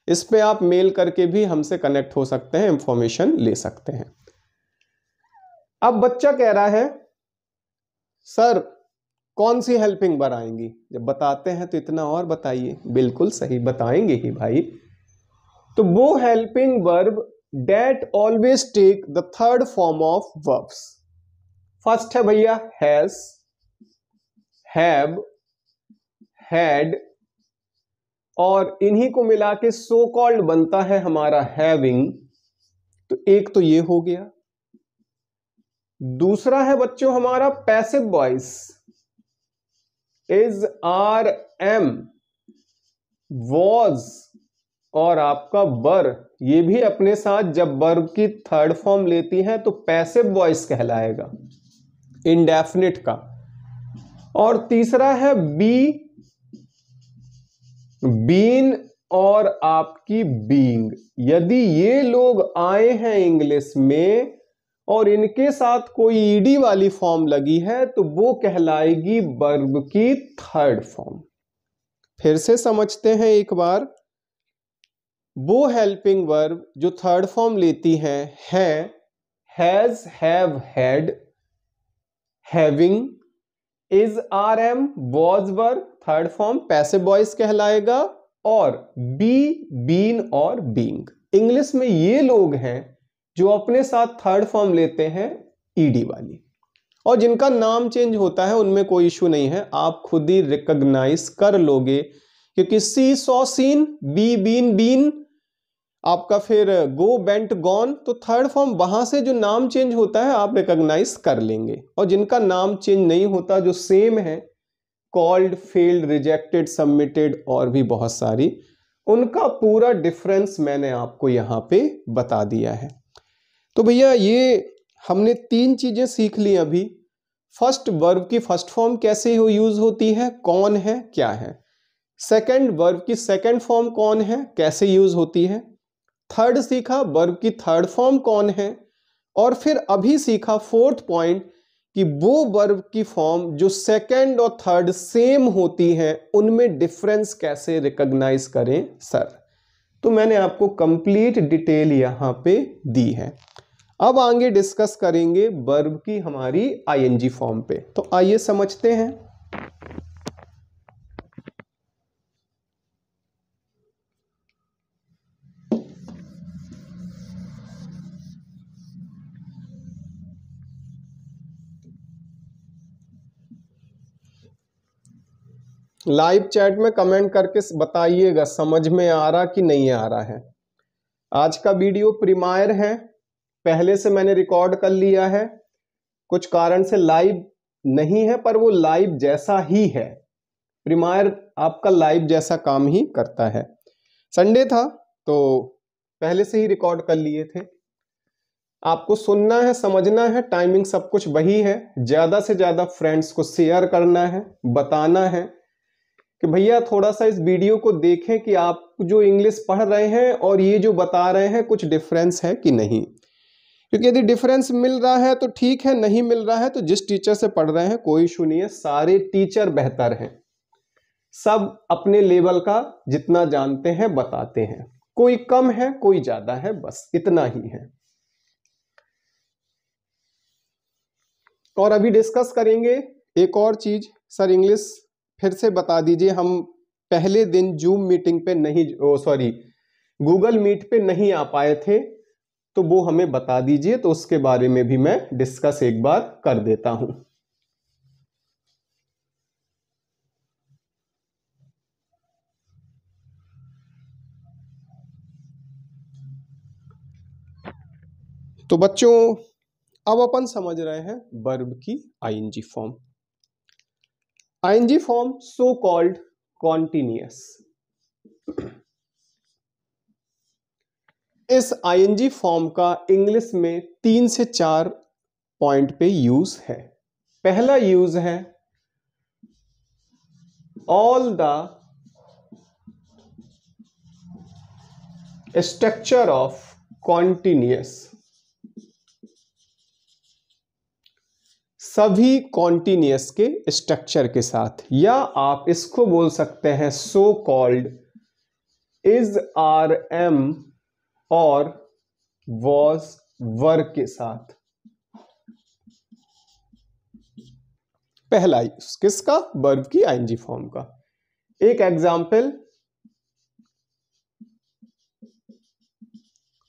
S1: इस पे आप मेल करके भी हमसे कनेक्ट हो सकते हैं, इंफॉर्मेशन ले सकते हैं। अब बच्चा कह रहा है सर कौन सी हेल्पिंग वर्ब आएंगी, जब बताते हैं तो इतना और बताइए। बिल्कुल सही, बताएंगे ही भाई। तो वो helping verb that always take the third form of verbs। First है भैया has, have, had, और इन्हीं को मिला के so called बनता है हमारा having। तो एक तो ये हो गया। दूसरा है बच्चों हमारा passive voice, is, are, am, was, और आपका वर, ये भी अपने साथ जब वर्ब की थर्ड फॉर्म लेती है तो पैसिव वॉइस कहलाएगा, इंडेफिनिट का। और तीसरा है बी, बीन और आपकी बीइंग। यदि ये लोग आए हैं इंग्लिश में और इनके साथ कोई ईडी वाली फॉर्म लगी है तो वो कहलाएगी वर्ब की थर्ड फॉर्म। फिर से समझते हैं एक बार, वो हेल्पिंग वर्ब जो थर्ड फॉर्म लेती हैं है has, have, had, having, is, are, am, was verb third form passive voice कहलाएगा, और बी, बीन और बीइंग। इंग्लिश में ये लोग हैं जो अपने साथ थर्ड फॉर्म लेते हैं ईडी वाली, और जिनका नाम चेंज होता है उनमें कोई इशू नहीं है, आप खुद ही रिकॉग्नाइज कर लोगे। क्योंकि see, saw, seen, be, been, been, आपका फिर गो, बेंट, गॉन, तो थर्ड फॉर्म वहां से जो नाम चेंज होता है आप रिकॉग्नाइज कर लेंगे। और जिनका नाम चेंज नहीं होता, जो सेम है, कॉल्ड, फेल्ड, रिजेक्टेड, सबमिटेड और भी बहुत सारी, उनका पूरा डिफरेंस मैंने आपको यहां पे बता दिया है। तो भैया ये हमने 3 चीजें सीख ली अभी। फर्स्ट वर्ब की फर्स्ट फॉर्म कैसे यूज होती है, कौन है, क्या है। सेकंड वर्ब की सेकंड फॉर्म कौन है, कैसे यूज होती है। थर्ड सीखा वर्ब की थर्ड फॉर्म कौन है। और फिर अभी सीखा फोर्थ पॉइंट कि वो वर्ब की फॉर्म जो सेकंड और थर्ड सेम होती हैं उनमें डिफरेंस कैसे रिकॉग्नाइज करें सर। तो मैंने आपको कंप्लीट डिटेल यहां पे दी है। अब आगे डिस्कस करेंगे वर्ब की हमारी आईएनजी फॉर्म पे। तो आइए समझते हैं। लाइव चैट में कमेंट करके बताइएगा समझ में आ रहा कि नहीं आ रहा है। आज का वीडियो प्रीमायर है, पहले से मैंने रिकॉर्ड कर लिया है, कुछ कारण से लाइव नहीं है पर वो लाइव जैसा ही है। प्रीमायर आपका लाइव जैसा काम ही करता है। संडे था तो पहले से ही रिकॉर्ड कर लिए थे। आपको सुनना है, समझना है, टाइमिंग सब कुछ वही है। ज्यादा से ज्यादा फ्रेंड्स को शेयर करना है, बताना है कि भैया थोड़ा सा इस वीडियो को देखें कि आप जो इंग्लिश पढ़ रहे हैं और ये जो बता रहे हैं कुछ डिफरेंस है कि नहीं। क्योंकि यदि डिफरेंस मिल रहा है तो ठीक है, नहीं मिल रहा है तो जिस टीचर से पढ़ रहे हैं कोई इशू नहीं है, सारे टीचर बेहतर हैं, सब अपने लेवल का जितना जानते हैं बताते हैं, कोई कम है कोई ज्यादा है, बस इतना ही है। और अभी डिस्कस करेंगे एक और चीज। सर इंग्लिश फिर से बता दीजिए, हम पहले दिन जूम मीटिंग पे नहीं, सॉरी गूगल मीट पे नहीं आ पाए थे, तो वो हमें बता दीजिए, तो उसके बारे में भी मैं डिस्कस एक बार कर देता हूं। तो बच्चों अब अपन समझ रहे हैं वर्ब की ING form. ING form so called continuous. इस आईएनजी फॉर्म का इंग्लिश में 3 से 4 पॉइंट पे यूज है। पहला यूज है all the structure of continuous, सभी कॉन्टिन्यूअस के स्ट्रक्चर के साथ, या आप इसको बोल सकते हैं so called is, are, am और वॉज वर्ग के साथ। पहला यूज किसका, वर्ब की आईएनजी फॉर्म का। एक example,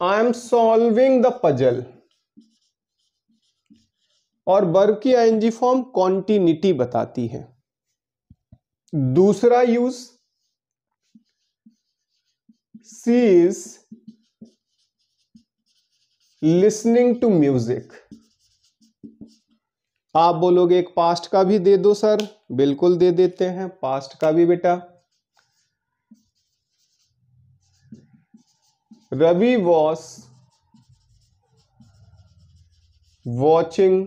S1: I am solving the puzzle, और वर्ब की आईएनजी फॉर्म कॉन्टिन्यूटी बताती है। दूसरा use, she is listening to music. आप बोलोगे एक पास्ट का भी दे दो सर, बिल्कुल दे देते हैं पास्ट का भी बेटा। Ravi was watching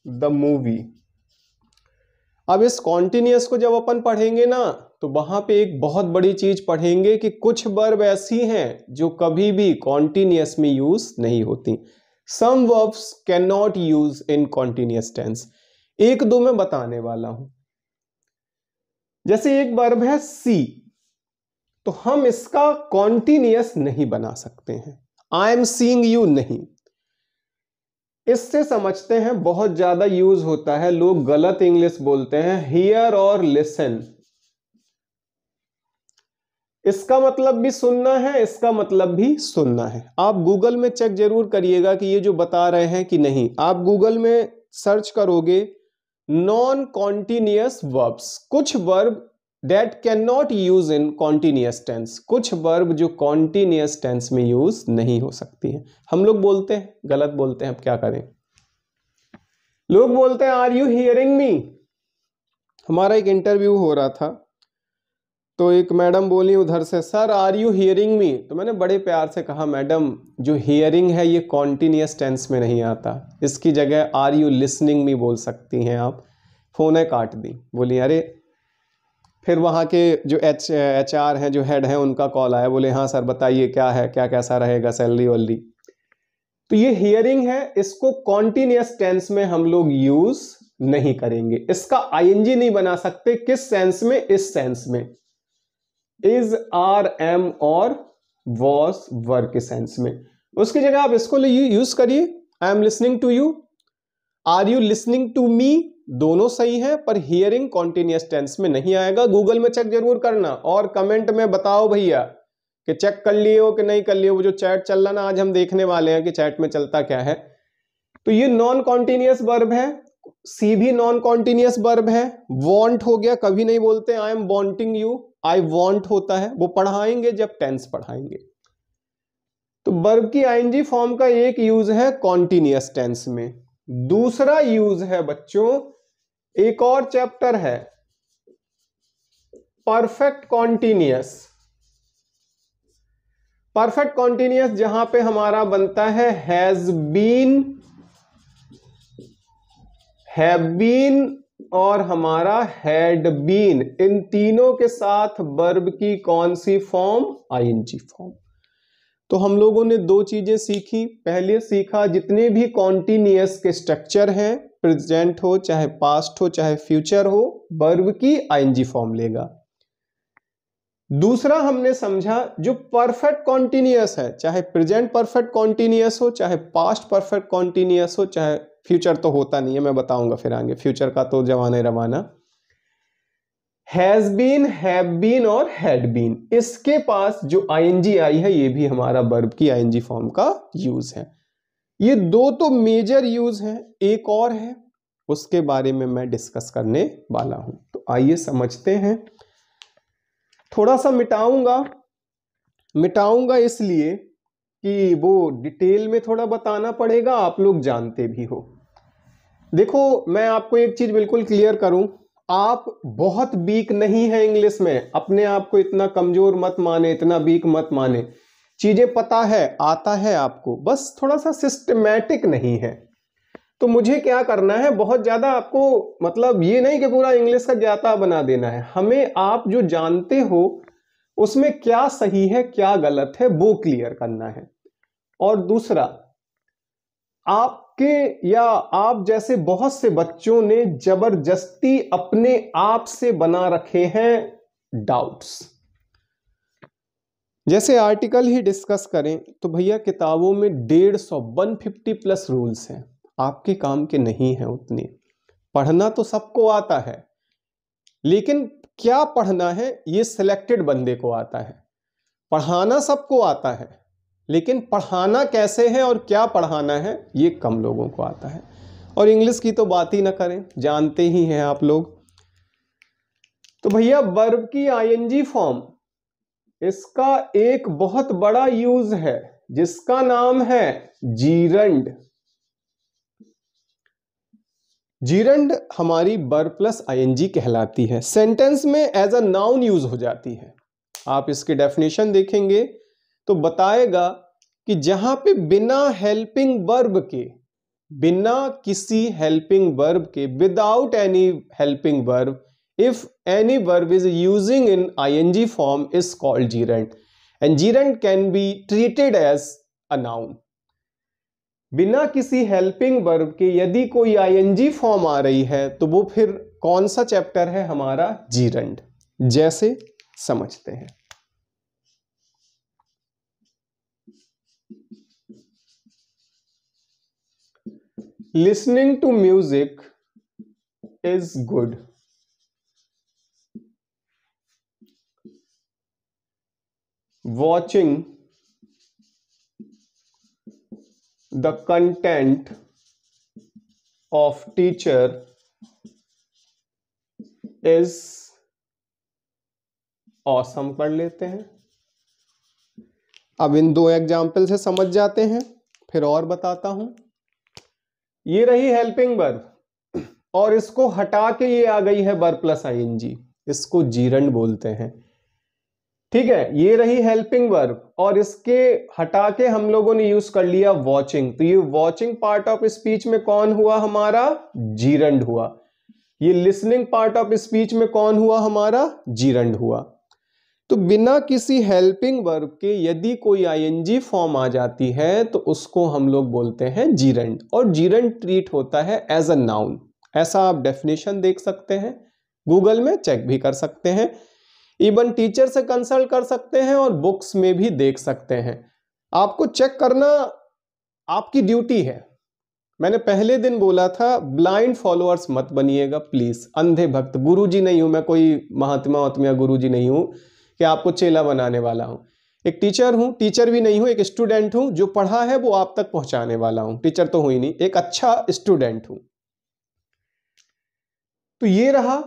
S1: the movie. अब इस कॉन्टिन्यूअस को जब अपन पढ़ेंगे ना तो वहां पे एक बहुत बड़ी चीज पढ़ेंगे कि कुछ वर्ब ऐसी हैं जो कभी भी कॉन्टिन्यूअस में यूज नहीं होती। Some verbs can not use in continuous tense. एक दो मैं बताने वाला हूं। जैसे एक वर्ब है सी, तो हम इसका कॉन्टिन्यूअस नहीं बना सकते हैं। आई एम सीइंग यू नहीं, इससे समझते हैं बहुत ज्यादा यूज होता है, लोग गलत इंग्लिश बोलते हैं, हियर और लिसन। इसका मतलब भी सुनना है, इसका मतलब भी सुनना है। आप गूगल में चेक जरूर करिएगा कि ये जो बता रहे हैं कि नहीं। आप गूगल में सर्च करोगे नॉन कॉन्टिन्यूअस वर्ब्स, कुछ verb that can not use in continuous tense, कुछ वर्ब जो कॉन्टिन्यूअस टेंस में यूज नहीं हो सकती है। हम लोग बोलते हैं, गलत बोलते हैं, अब क्या करें। लोग बोलते हैं आर यू हियरिंग मी। हमारा एक इंटरव्यू हो रहा था, तो एक मैडम बोली उधर से, sir are you hearing me? तो मैंने बड़े प्यार से कहा, मैडम जो हियरिंग है ये कॉन्टिन्यूअस टेंस में नहीं आता, इसकी जगह आर यू लिसनिंग मी बोल सकती हैं आप। फ़ोन है काट दी। बोली अरे, फिर वहाँ के जो एच आर हैं, जो हेड हैं, उनका कॉल आया। बोले हाँ सर बताइए क्या है, क्या कैसा रहेगा, सैलरी वैलरी। तो ये हियरिंग है, इसको कॉन्टिन्यूअस टेंस में हम लोग यूज नहीं करेंगे। इसका आईएनजी नहीं बना सकते। किस सेंस में? इस सेंस में, इज, आर, एम और वॉज, वर के सेंस में। उसकी जगह आप इसको यूज करिए, I am listening to you, are you listening to me, दोनों सही है, पर हियरिंग कॉन्टिन्यूअस टेंस में नहीं आएगा। गूगल में चेक जरूर करना और कमेंट में बताओ भैया कि चेक कर लिए हो कि नहीं कर लिए हो। वो जो चैट चल रहा ना, आज हम देखने वाले हैं कि चैट में चलता क्या है। तो ये नॉन कॉन्टिन्यूअस वर्ब है, सी भी नॉन कॉन्टिन्यूअस वर्ब है। वांट हो गया, कभी नहीं बोलते I am wanting you, I want होता है, वो पढ़ाएंगे जब टेंस पढ़ाएंगे। तो वर्ब की आईएनजी फॉर्म का एक यूज है कॉन्टिन्यूअस टेंस में। दूसरा यूज है बच्चों, एक और चैप्टर है परफेक्ट कॉन्टिन्यूअस। परफेक्ट कॉन्टिन्यूअस जहां पे हमारा बनता है हैज बीन, हैव बीन और हमारा हैड बीन। इन तीनों के साथ वर्ब की कौन सी फॉर्म? ING form. तो हम लोगों ने दो चीजें सीखी। पहले सीखा जितने भी कॉन्टिन्यूअस के स्ट्रक्चर हैं, प्रेजेंट हो चाहे पास्ट हो चाहे फ्यूचर हो, वर्ब की आईएनजी फॉर्म लेगा। दूसरा हमने समझा जो परफेक्ट कॉन्टिन्यूअस है, चाहे प्रेजेंट परफेक्ट कॉन्टिन्यूअस हो, चाहे पास्ट परफेक्ट कॉन्टिन्यूअस हो, चाहे फ्यूचर तो होता नहीं है, मैं बताऊंगा फिर आगे, फ्यूचर का तो जवाने रवाना। हैज बीन, हैव बीन और हैड बीन, इसके पास जो आईएनजी आई है ये भी हमारा वर्ब की आईएनजी फॉर्म का यूज है। ये दो तो मेजर यूज हैं, एक और है उसके बारे में मैं डिस्कस करने वाला हूं। तो आइए समझते हैं। थोड़ा सा मिटाऊंगा इसलिए कि वो डिटेल में थोड़ा बताना पड़ेगा, आप लोग जानते भी हो। देखो मैं आपको एक चीज बिल्कुल क्लियर करूं, आप बहुत वीक नहीं है इंग्लिश में, अपने आप को इतना कमजोर मत माने, इतना वीक मत माने। चीजें पता है, आता है आपको, बस थोड़ा सा सिस्टमैटिक नहीं है। तो मुझे क्या करना है, बहुत ज्यादा आपको मतलब ये नहीं कि पूरा इंग्लिश का ज्ञाता बना देना है। हमें आप जो जानते हो उसमें क्या सही है क्या गलत है वो क्लियर करना है। और दूसरा, आपके या आप जैसे बहुत से बच्चों ने जबरदस्ती अपने आप से बना रखे हैं डाउट्स। जैसे आर्टिकल ही डिस्कस करें तो भैया किताबों में 150 प्लस रूल्स हैं, आपके काम के नहीं हैं उतने। पढ़ना तो सबको आता है, लेकिन क्या पढ़ना है ये सिलेक्टेड बंदे को आता है। पढ़ाना सबको आता है, लेकिन पढ़ाना कैसे है और क्या पढ़ाना है ये कम लोगों को आता है। और इंग्लिश की तो बात ही ना करें, जानते ही हैं आप लोग। तो भैया वर्ब की आईएनजी फॉर्म, इसका एक बहुत बड़ा यूज है जिसका नाम है जीरंड। जीरंड हमारी वर्ब प्लस आईएनजी कहलाती है, सेंटेंस में एज अ नाउन यूज हो जाती है। आप इसकी डेफिनेशन देखेंगे तो बताएगा कि जहां पे बिना हेल्पिंग वर्ब के, बिना किसी हेल्पिंग वर्ब के, without any helping verb, if any verb is using in ING form is called gerund, and gerund can be treated as a noun. बिना किसी हेल्पिंग वर्ब के यदि कोई आईएनजी फॉर्म आ रही है तो वो फिर कौन सा चैप्टर है? हमारा जीरंड। जैसे समझते हैं, listening to music is good, watching the content of teacher is awesome. पढ़ लेते हैं, अब इन दो एग्जाम्पल से समझ जाते हैं, फिर और बताता हूं। ये रही हेल्पिंग वर्ब और इसको हटा के ये आ गई है वर्ब प्लस आईएनजी, इसको जीरंड बोलते हैं। ठीक है, ये रही हेल्पिंग वर्ब और इसके हटा के हम लोगों ने यूज कर लिया वॉचिंग। तो ये वॉचिंग पार्ट ऑफ स्पीच में कौन हुआ हमारा? जीरंड हुआ। ये लिसनिंग पार्ट ऑफ स्पीच में कौन हुआ हमारा? जीरंड हुआ। तो बिना किसी हेल्पिंग वर्ब के यदि कोई आईएनजी फॉर्म आ जाती है तो उसको हम लोग बोलते हैं जीरंड, और जीरंड ट्रीट होता है एज अ नाउन। ऐसा आप डेफिनेशन देख सकते हैं, गूगल में चेक भी कर सकते हैं, इवन टीचर से कंसल्ट कर सकते हैं और बुक्स में भी देख सकते हैं। आपको चेक करना आपकी ड्यूटी है। मैंने पहले दिन बोला था ब्लाइंड फॉलोअर्स मत बनिएगा प्लीज, अंधे भक्त। गुरुजी नहीं हूं मैं, कोई महात्मा या गुरुजी नहीं हूं कि आपको चेला बनाने वाला हूं। एक टीचर हूं, टीचर भी नहीं हूं, एक स्टूडेंट हूं। जो पढ़ा है वो आप तक पहुंचाने वाला हूं। टीचर तो हुई नहीं, एक अच्छा स्टूडेंट हूं। तो ये रहा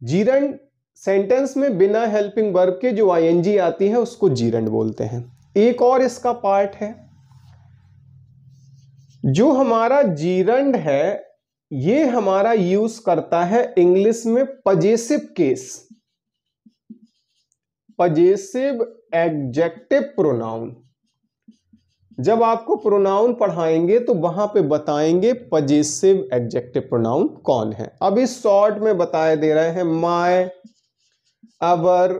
S1: जीरंड। सेंटेंस में बिना हेल्पिंग वर्ब के जो आईएनजी आती है उसको जीरंड बोलते हैं। एक और इसका पार्ट है, जो हमारा जीरंड है ये हमारा यूज करता है इंग्लिश में possessive case, possessive adjective pronoun. जब आपको प्रोनाउन पढ़ाएंगे तो वहां पे बताएंगे पजेसिव एडजेक्टिव प्रोनाउन कौन है। अब इस शॉर्ट में बताए दे रहे हैं my, our,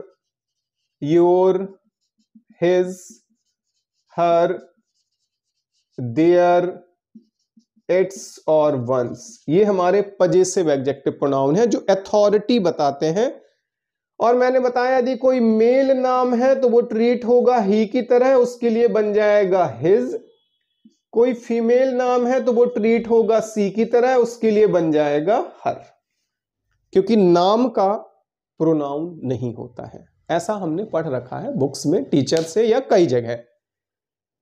S1: your, his, her, their, its और वंस, ये हमारे पजेसिव एडजेक्टिव प्रोनाउन है जो अथॉरिटी बताते हैं। और मैंने बताया यदि कोई मेल नाम है तो वो ट्रीट होगा ही की तरह, उसके लिए बन जाएगा हिज। कोई फीमेल नाम है तो वो ट्रीट होगा सी की तरह, उसके लिए बन जाएगा हर। क्योंकि नाम का प्रोनाउन नहीं होता है, ऐसा हमने पढ़ रखा है बुक्स में, टीचर से या कई जगह।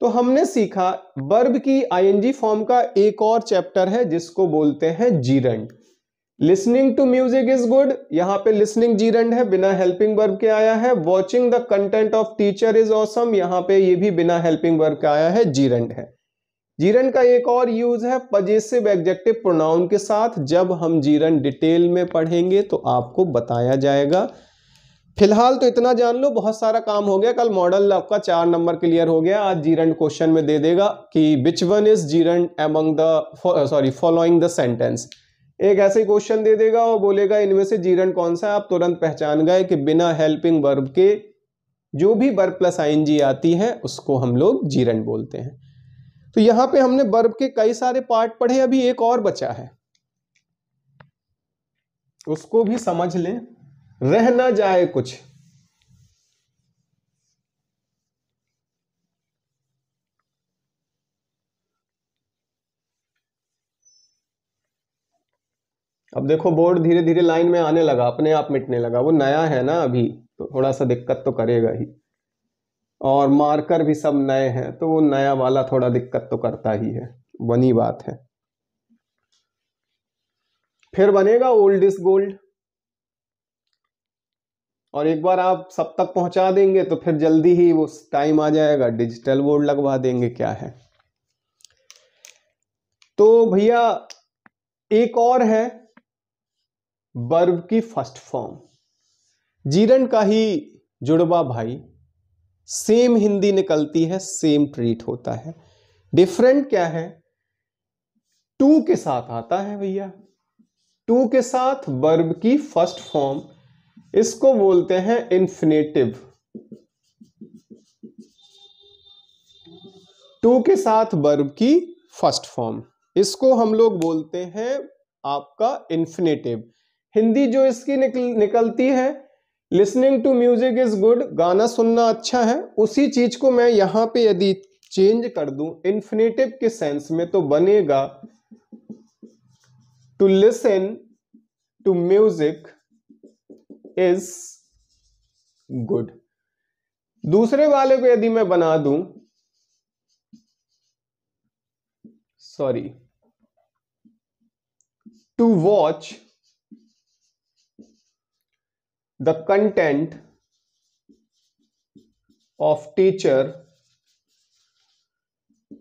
S1: तो हमने सीखा वर्ब की आईएनजी फॉर्म का एक और चैप्टर है जिसको बोलते हैं gerund. Listening to music is good, यहां पे लिसनिंग जीरंड है, बिना हेल्पिंग वर्ब के आया है। Watching the content of teacher is awesome, यहां पे ये भी बिना हेल्पिंग वर्ब के आया है, जीरंड है। जीरंड का एक और यूज है पजेसिव एडजेक्टिव प्रोनाउन के साथ। जब हम जीरंड डिटेल में पढ़ेंगे तो आपको बताया जाएगा। फिलहाल तो इतना जान लो, बहुत सारा काम हो गया। कल मॉडल आपका 4 नंबर क्लियर हो गया। आज जीरंड क्वेश्चन में दे देगा कि which one is gerund among the following the sentence. एक ऐसे क्वेश्चन दे देगा और बोलेगा इनमें से जीरंड कौन सा है। आप तुरंत पहचान गए कि बिना हेल्पिंग वर्ब के जो भी वर्ब प्लस आईएनजी आती है उसको हम लोग जीरंड बोलते हैं। तो यहां पे हमने वर्ब के कई सारे पार्ट पढ़े, अभी एक और बचा है, उसको भी समझ लें, रह ना जाए कुछ। अब देखो बोर्ड धीरे धीरे लाइन में आने लगा, अपने आप मिटने लगा। वो नया है ना अभी, तो थोड़ा सा दिक्कत तो करेगा ही। और मार्कर भी सब नए हैं तो वो नया वाला थोड़ा दिक्कत तो करता ही है, बनी बात है। फिर बनेगा ओल्ड इज गोल्ड। और एक बार आप सब तक पहुंचा देंगे तो फिर जल्दी ही वो टाइम आ जाएगा, डिजिटल बोर्ड लगवा देंगे। क्या है तो भैया एक और है वर्ब की फर्स्ट फॉर्म, जीरंड का ही जुड़वा भाई। सेम हिंदी निकलती है, सेम ट्रीट होता है। डिफरेंट क्या है? टू के साथ आता है भैया, टू के साथ वर्ब की फर्स्ट फॉर्म, इसको बोलते हैं इन्फिनेटिव। टू के साथ वर्ब की फर्स्ट फॉर्म, इसको हम लोग बोलते हैं आपका इन्फिनेटिव। हिंदी जो इसकी निकलती है, listening to music is good, गाना सुनना अच्छा है। उसी चीज को मैं यहां पे यदि चेंज कर दूं इन्फिनेटिव के सेंस में तो बनेगा to listen to music is good. दूसरे वाले को यदि मैं बना दूं, sorry, to watch the content of teacher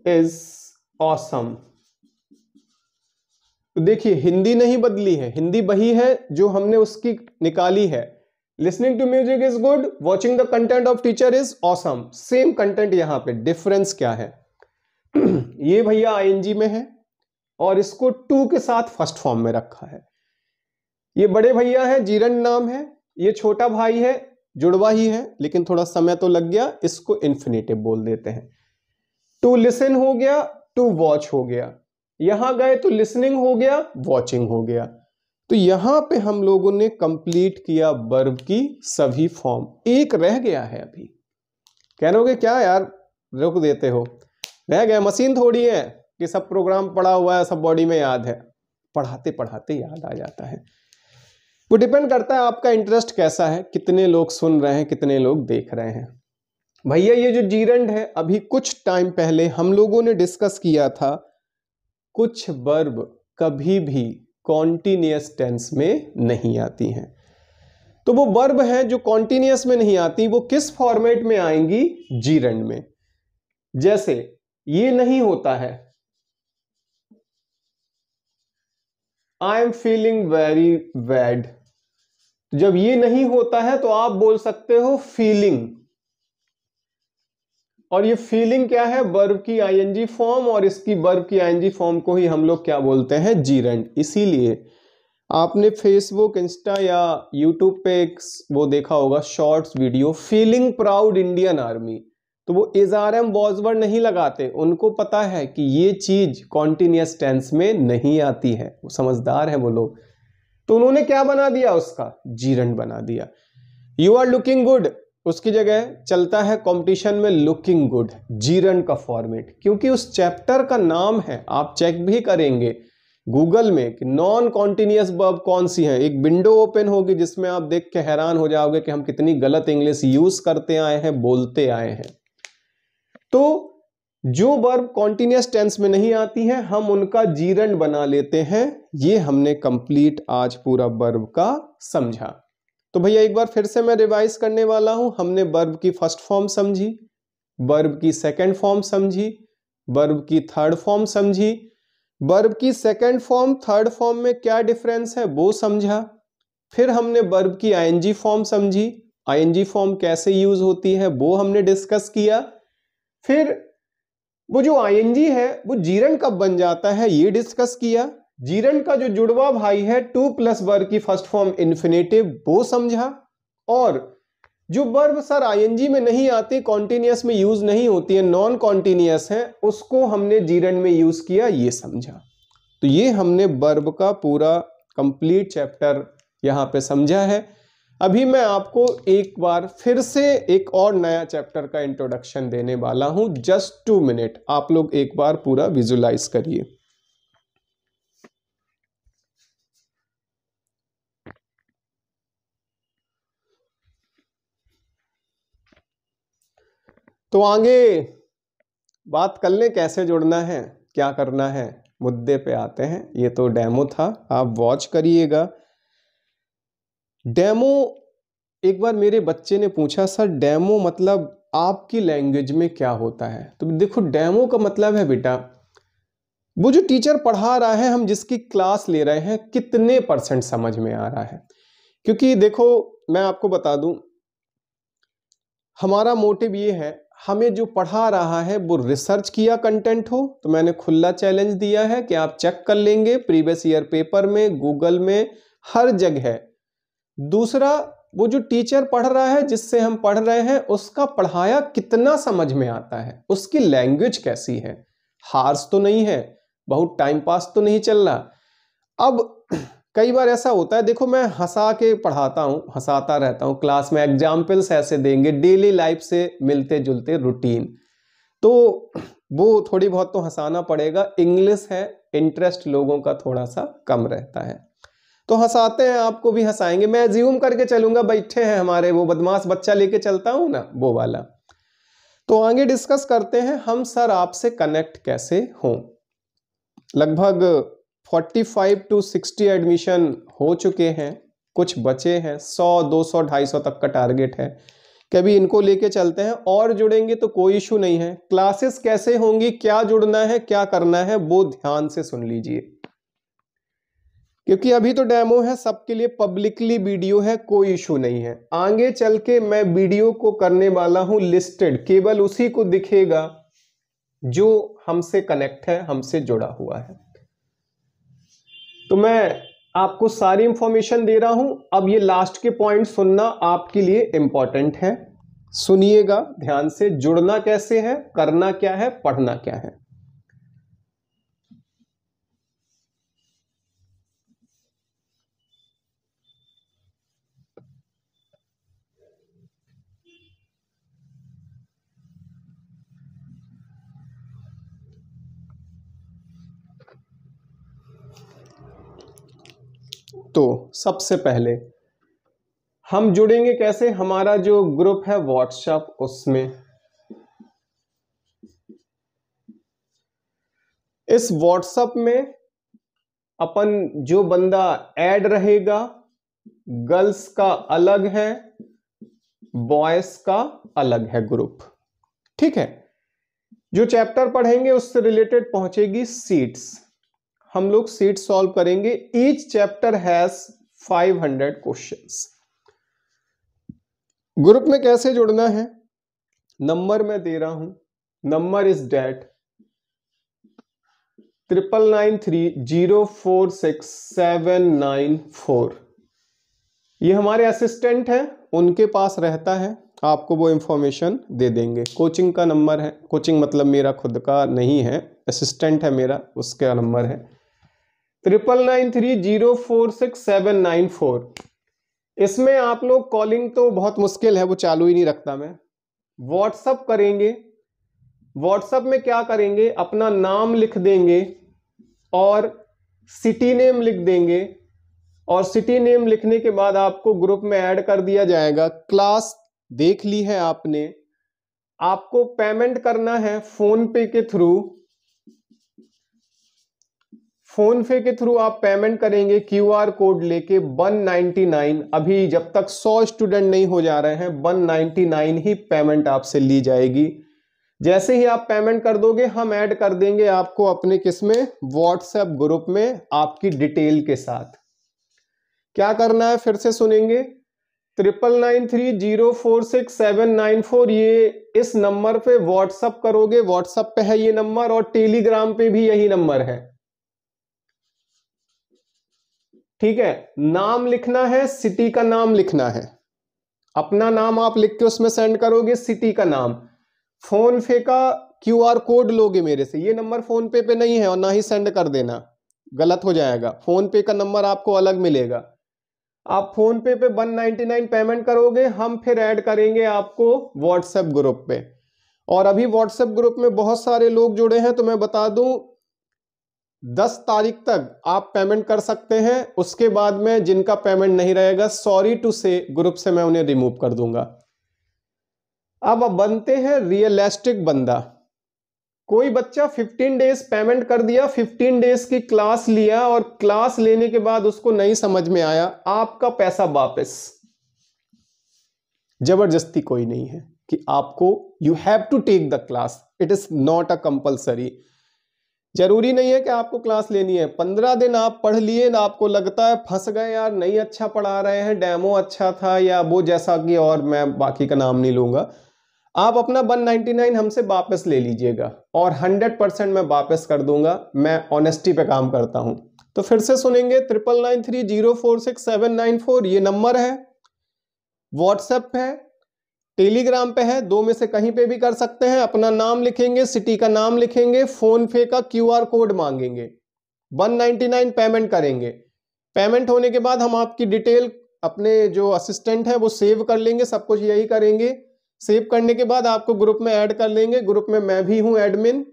S1: is awesome. तो देखिए हिंदी नहीं बदली है, हिंदी वही है जो हमने उसकी निकाली है। Listening to music is good, watching the content of teacher is awesome. Same content यहां पे, डिफरेंस क्या है? ये भैया आईएनजी में है और इसको टू के साथ फर्स्ट फॉर्म में रखा है। ये बड़े भैया है, जीरन नाम है, ये छोटा भाई है, जुड़वा ही है लेकिन थोड़ा समय तो लग गया, इसको इन्फिनेटिव बोल देते हैं। टू लिसन हो गया, टू वॉच हो गया, यहां गए तो लिसनिंग हो गया, वॉचिंग हो गया। तो यहां पे हम लोगों ने कंप्लीट किया वर्ब की सभी फॉर्म। एक रह गया है अभी। कह रहे होगे क्या यार रोक देते हो, रह गया, मशीन थोड़ी है कि सब प्रोग्राम पढ़ा हुआ है सब बॉडी में याद है, पढ़ाते पढ़ाते याद आ जाता है। वो डिपेंड करता है आपका इंटरेस्ट कैसा है, कितने लोग सुन रहे हैं, कितने लोग देख रहे हैं। भैया ये जो जीरंड है, अभी कुछ टाइम पहले हम लोगों ने डिस्कस किया था, कुछ वर्ब कभी भी कॉन्टिन्यूअस टेंस में नहीं आती हैं। तो वो वर्ब है जो कॉन्टिन्यूअस में नहीं आती, वो किस फॉर्मेट में आएंगी? जीरंड में। जैसे ये नहीं होता है, I am feeling very bad. जब ये नहीं होता है तो आप बोल सकते हो फीलिंग, और ये फीलिंग क्या है? वर्ब की आईएनजी फॉर्म, और इसकी वर्ब की आईएनजी फॉर्म को ही हम लोग क्या बोलते हैं? जीरंड। इसीलिए आपने फेसबुक, इंस्टा या यूट्यूब पे वो देखा होगा shorts video, feeling proud Indian army. तो वो एसआरएम वॉजवर्ड नहीं लगाते, उनको पता है कि ये चीज कॉन्टिन्यूअस टेंस में नहीं आती है, वो समझदार है वो लोग। तो उन्होंने क्या बना दिया? उसका जीरंड बना दिया। यू आर लुकिंग गुड, उसकी जगह चलता है कंपटीशन में लुकिंग गुड, जीरंड का फॉर्मेट, क्योंकि उस चैप्टर का नाम है। आप चेक भी करेंगे गूगल में कि नॉन कॉन्टिन्यूअस वर्ब कौन सी है, एक विंडो ओपन होगी जिसमें आप देख के हैरान हो जाओगे कि हम कितनी गलत इंग्लिश यूज करते आए हैं, बोलते आए हैं। तो जो वर्ब कॉन्टिन्यूअस टेंस में नहीं आती है हम उनका जीरंड बना लेते हैं। ये हमने कंप्लीट आज पूरा वर्ब का समझा। तो भैया एक बार फिर से मैं रिवाइज करने वाला हूं। हमने वर्ब की फर्स्ट फॉर्म समझी, वर्ब की सेकंड फॉर्म समझी, वर्ब की थर्ड फॉर्म समझी, वर्ब की सेकंड फॉर्म थर्ड फॉर्म में क्या डिफरेंस है वो समझा। फिर हमने वर्ब की आईएनजी फॉर्म समझी, आईएनजी फॉर्म कैसे यूज होती है वो हमने डिस्कस किया। फिर वो जो आईएनजी है वो जीरंड कब बन जाता है ये डिस्कस किया। जीरंड का जो जुड़वा भाई है टू प्लस वर्ब की फर्स्ट फॉर्म इन्फिनेटिव वो समझा। और जो वर्ब सर आईएनजी में नहीं आती, कॉन्टिन्यूअस में यूज नहीं होती है, नॉन कॉन्टिन्यूअस है, उसको हमने जीरंड में यूज किया, ये समझा। तो ये हमने वर्ब का पूरा कंप्लीट चैप्टर यहां पे समझा है। अभी मैं आपको एक बार फिर से एक और नया चैप्टर का इंट्रोडक्शन देने वाला हूं। जस्ट 2 मिनट आप लोग एक बार पूरा विजुलाइज करिए। तो आगे बात कर लें कैसे जुड़ना है, क्या करना है। मुद्दे पे आते हैं। ये तो डेमो था, आप वॉच करिएगा। डेमो, एक बार मेरे बच्चे ने पूछा सर डेमो मतलब आपकी लैंग्वेज में क्या होता है? तो देखो डेमो का मतलब है बेटा वो जो टीचर पढ़ा रहा है, हम जिसकी क्लास ले रहे हैं, कितने % समझ में आ रहा है। क्योंकि देखो मैं आपको बता दूं, हमारा मोटिव ये है, हमें जो पढ़ा रहा है वो रिसर्च किया कंटेंट हो। तो मैंने खुला चैलेंज दिया है कि आप चेक कर लेंगे प्रीवियस ईयर पेपर में, गूगल में, हर जगह। दूसरा, वो जो टीचर पढ़ रहा है, जिससे हम पढ़ रहे हैं, उसका पढ़ाया कितना समझ में आता है, उसकी लैंग्वेज कैसी है, हार्श तो नहीं है, बहुत टाइम पास तो नहीं चल रहा। अब कई बार ऐसा होता है, देखो मैं हंसा के पढ़ाता हूँ, हंसाता रहता हूँ क्लास में, एग्जाम्पल्स ऐसे देंगे डेली लाइफ से मिलते जुलते रूटीन, तो वो थोड़ी बहुत तो हंसाना पड़ेगा। इंग्लिश है, इंटरेस्ट लोगों का थोड़ा सा कम रहता है, तो हंसाते हैं, आपको भी हंसाएंगे। मैं ज्यूम करके चलूंगा, बैठे हैं हमारे वो बदमाश बच्चा लेके चलता हूं ना, वो वाला। तो आगे डिस्कस करते हैं हम सर आपसे कनेक्ट कैसे हों। लगभग 45 to 60 एडमिशन हो चुके हैं, कुछ बचे हैं, 100, 200, 250 तक का टारगेट है। कभी इनको लेके चलते हैं, और जुड़ेंगे तो कोई इशू नहीं है। क्लासेस कैसे होंगी, क्या जुड़ना है, क्या करना है, वो ध्यान से सुन लीजिए। क्योंकि अभी तो डेमो है, सबके लिए पब्लिकली वीडियो है, कोई इशू नहीं है। आगे चल के मैं वीडियो को करने वाला हूं लिस्टेड, केवल उसी को दिखेगा जो हमसे कनेक्ट है, हमसे जुड़ा हुआ है। तो मैं आपको सारी इंफॉर्मेशन दे रहा हूं। अब ये लास्ट के पॉइंट सुनना आपके लिए इंपॉर्टेंट है, सुनिएगा ध्यान से। जुड़ना कैसे है, करना क्या है, पढ़ना क्या है। तो सबसे पहले हम जुड़ेंगे कैसे, हमारा जो ग्रुप है व्हाट्सएप, उसमें इस व्हाट्सएप में अपन जो बंदा ऐड रहेगा, गर्ल्स का अलग है, बॉयज का अलग है ग्रुप, ठीक है। जो चैप्टर पढ़ेंगे उससे रिलेटेड पहुंचेगी सीट्स, हम लोग सीट सॉल्व करेंगे। Each chapter has 500 questions. Group में कैसे जुड़ना है, नंबर मैं दे रहा हूं, नंबर इज डेट 9993046794। ये हमारे असिस्टेंट हैं, उनके पास रहता है, आपको वो इंफॉर्मेशन दे देंगे। कोचिंग का नंबर है, कोचिंग मतलब मेरा खुद का नहीं है, असिस्टेंट है मेरा, उसका नंबर है 9993046794। इसमें आप लोग कॉलिंग तो बहुत मुश्किल है, वो चालू ही नहीं रखता मैं। व्हाट्सअप करेंगे, व्हाट्सअप में क्या करेंगे, अपना नाम लिख देंगे और सिटी नेम लिख देंगे, और सिटी नेम लिखने के बाद आपको ग्रुप में ऐड कर दिया जाएगा। क्लास देख ली है आपने, आपको पेमेंट करना है फोन पे के थ्रू। फोन पे के थ्रू आप पेमेंट करेंगे क्यूआर कोड लेके 199। अभी जब तक 100 स्टूडेंट नहीं हो जा रहे हैं 199 ही पेमेंट आपसे ली जाएगी। जैसे ही आप पेमेंट कर दोगे हम ऐड कर देंगे आपको अपने किसमें, व्हाट्सएप ग्रुप में, आपकी डिटेल के साथ। क्या करना है फिर से सुनेंगे, 9993046794, ये इस नंबर पे व्हाट्सएप करोगे, व्हाट्सएप पे है ये नंबर, और टेलीग्राम पे भी यही नंबर है, ठीक है। नाम लिखना है, सिटी का नाम लिखना है, अपना नाम आप लिख के उसमें सेंड करोगे, सिटी का नाम। फोन पे का क्यूआर कोड लोगे मेरे से, ये नंबर फोन पे नहीं है और ना ही सेंड कर देना, गलत हो जाएगा। फोन पे का नंबर आपको अलग मिलेगा। आप फोन पे 199 पेमेंट करोगे, हम फिर ऐड करेंगे आपको व्हाट्सएप ग्रुप पे। और अभी व्हाट्सएप ग्रुप में बहुत सारे लोग जुड़े हैं, तो मैं बता दूं 10 तारीख तक आप पेमेंट कर सकते हैं। उसके बाद में जिनका पेमेंट नहीं रहेगा, सॉरी टू से, ग्रुप से मैं उन्हें रिमूव कर दूंगा। अब बनते हैं रियलिस्टिक बंदा। कोई बच्चा 15 डेज पेमेंट कर दिया, 15 डेज की क्लास लिया और क्लास लेने के बाद उसको नहीं समझ में आया, आपका पैसा वापस। जबरदस्ती कोई नहीं है कि आपको, you have to take the class, it is not a compulsory. जरूरी नहीं है कि आपको क्लास लेनी है। 15 दिन आप पढ़ लिए ना, आपको लगता है फंस गए यार, नहीं अच्छा पढ़ा रहे हैं, डेमो अच्छा था या वो जैसा कि, और मैं बाकी का नाम नहीं लूंगा, आप अपना 199 हमसे वापस ले लीजिएगा और 100% मैं वापस कर दूंगा। मैं ऑनेस्टी पे काम करता हूं। तो फिर से सुनेंगे, 9993046794 ये नंबर है, व्हाट्सएप है, टेलीग्राम पे है, दो में से कहीं पे भी कर सकते हैं। अपना नाम लिखेंगे, सिटी का नाम लिखेंगे, फोन पे का क्यूआर कोड मांगेंगे, 199 पेमेंट करेंगे। पेमेंट होने के बाद हम आपकी डिटेल, अपने जो असिस्टेंट है वो सेव कर लेंगे, सब कुछ यही करेंगे। सेव करने के बाद आपको ग्रुप में ऐड कर लेंगे, ग्रुप में मैं भी हूं एडमिन।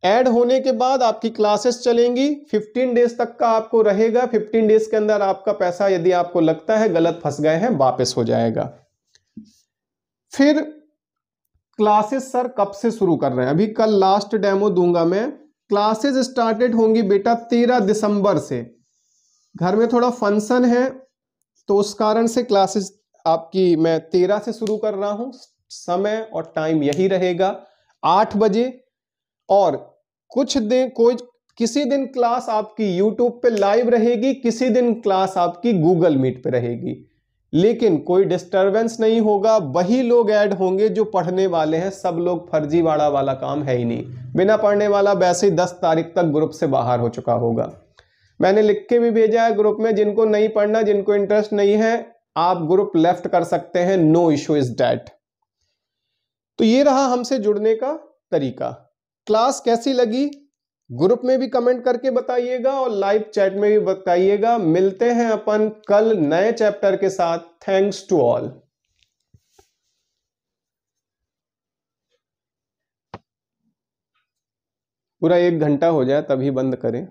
S1: ऐड होने के बाद आपकी क्लासेस चलेंगी, 15 डेज तक का आपको रहेगा। 15 डेज के अंदर आपका पैसा, यदि आपको लगता है गलत फंस गए हैं, वापस हो जाएगा। फिर क्लासेस सर कब से शुरू कर रहे हैं, अभी कल लास्ट डेमो दूंगा मैं। क्लासेस स्टार्टेड होंगी बेटा 13 दिसंबर से। घर में थोड़ा फंक्शन है तो उस कारण से क्लासेस आपकी मैं 13 से शुरू कर रहा हूं। समय और टाइम यही रहेगा, 8 बजे। और कुछ दिन, कोई किसी दिन क्लास आपकी यूट्यूब पे लाइव रहेगी, किसी दिन क्लास आपकी गूगल मीट पे रहेगी, लेकिन कोई डिस्टरबेंस नहीं होगा। वही लोग ऐड होंगे जो पढ़ने वाले हैं, सब लोग फर्जीवाड़ा वाला काम है ही नहीं। बिना पढ़ने वाला वैसे ही 10 तारीख तक ग्रुप से बाहर हो चुका होगा। मैंने लिख के भी भेजा है ग्रुप में, जिनको नहीं पढ़ना, जिनको इंटरेस्ट नहीं है, आप ग्रुप लेफ्ट कर सकते हैं, नो इशू इज दैट। तो ये रहा हमसे जुड़ने का तरीका। क्लास कैसी लगी ग्रुप में भी कमेंट करके बताइएगा और लाइव चैट में भी बताइएगा। मिलते हैं अपन कल नए चैप्टर के साथ। Thanks to all. पूरा 1 घंटा हो जाए तभी बंद करें।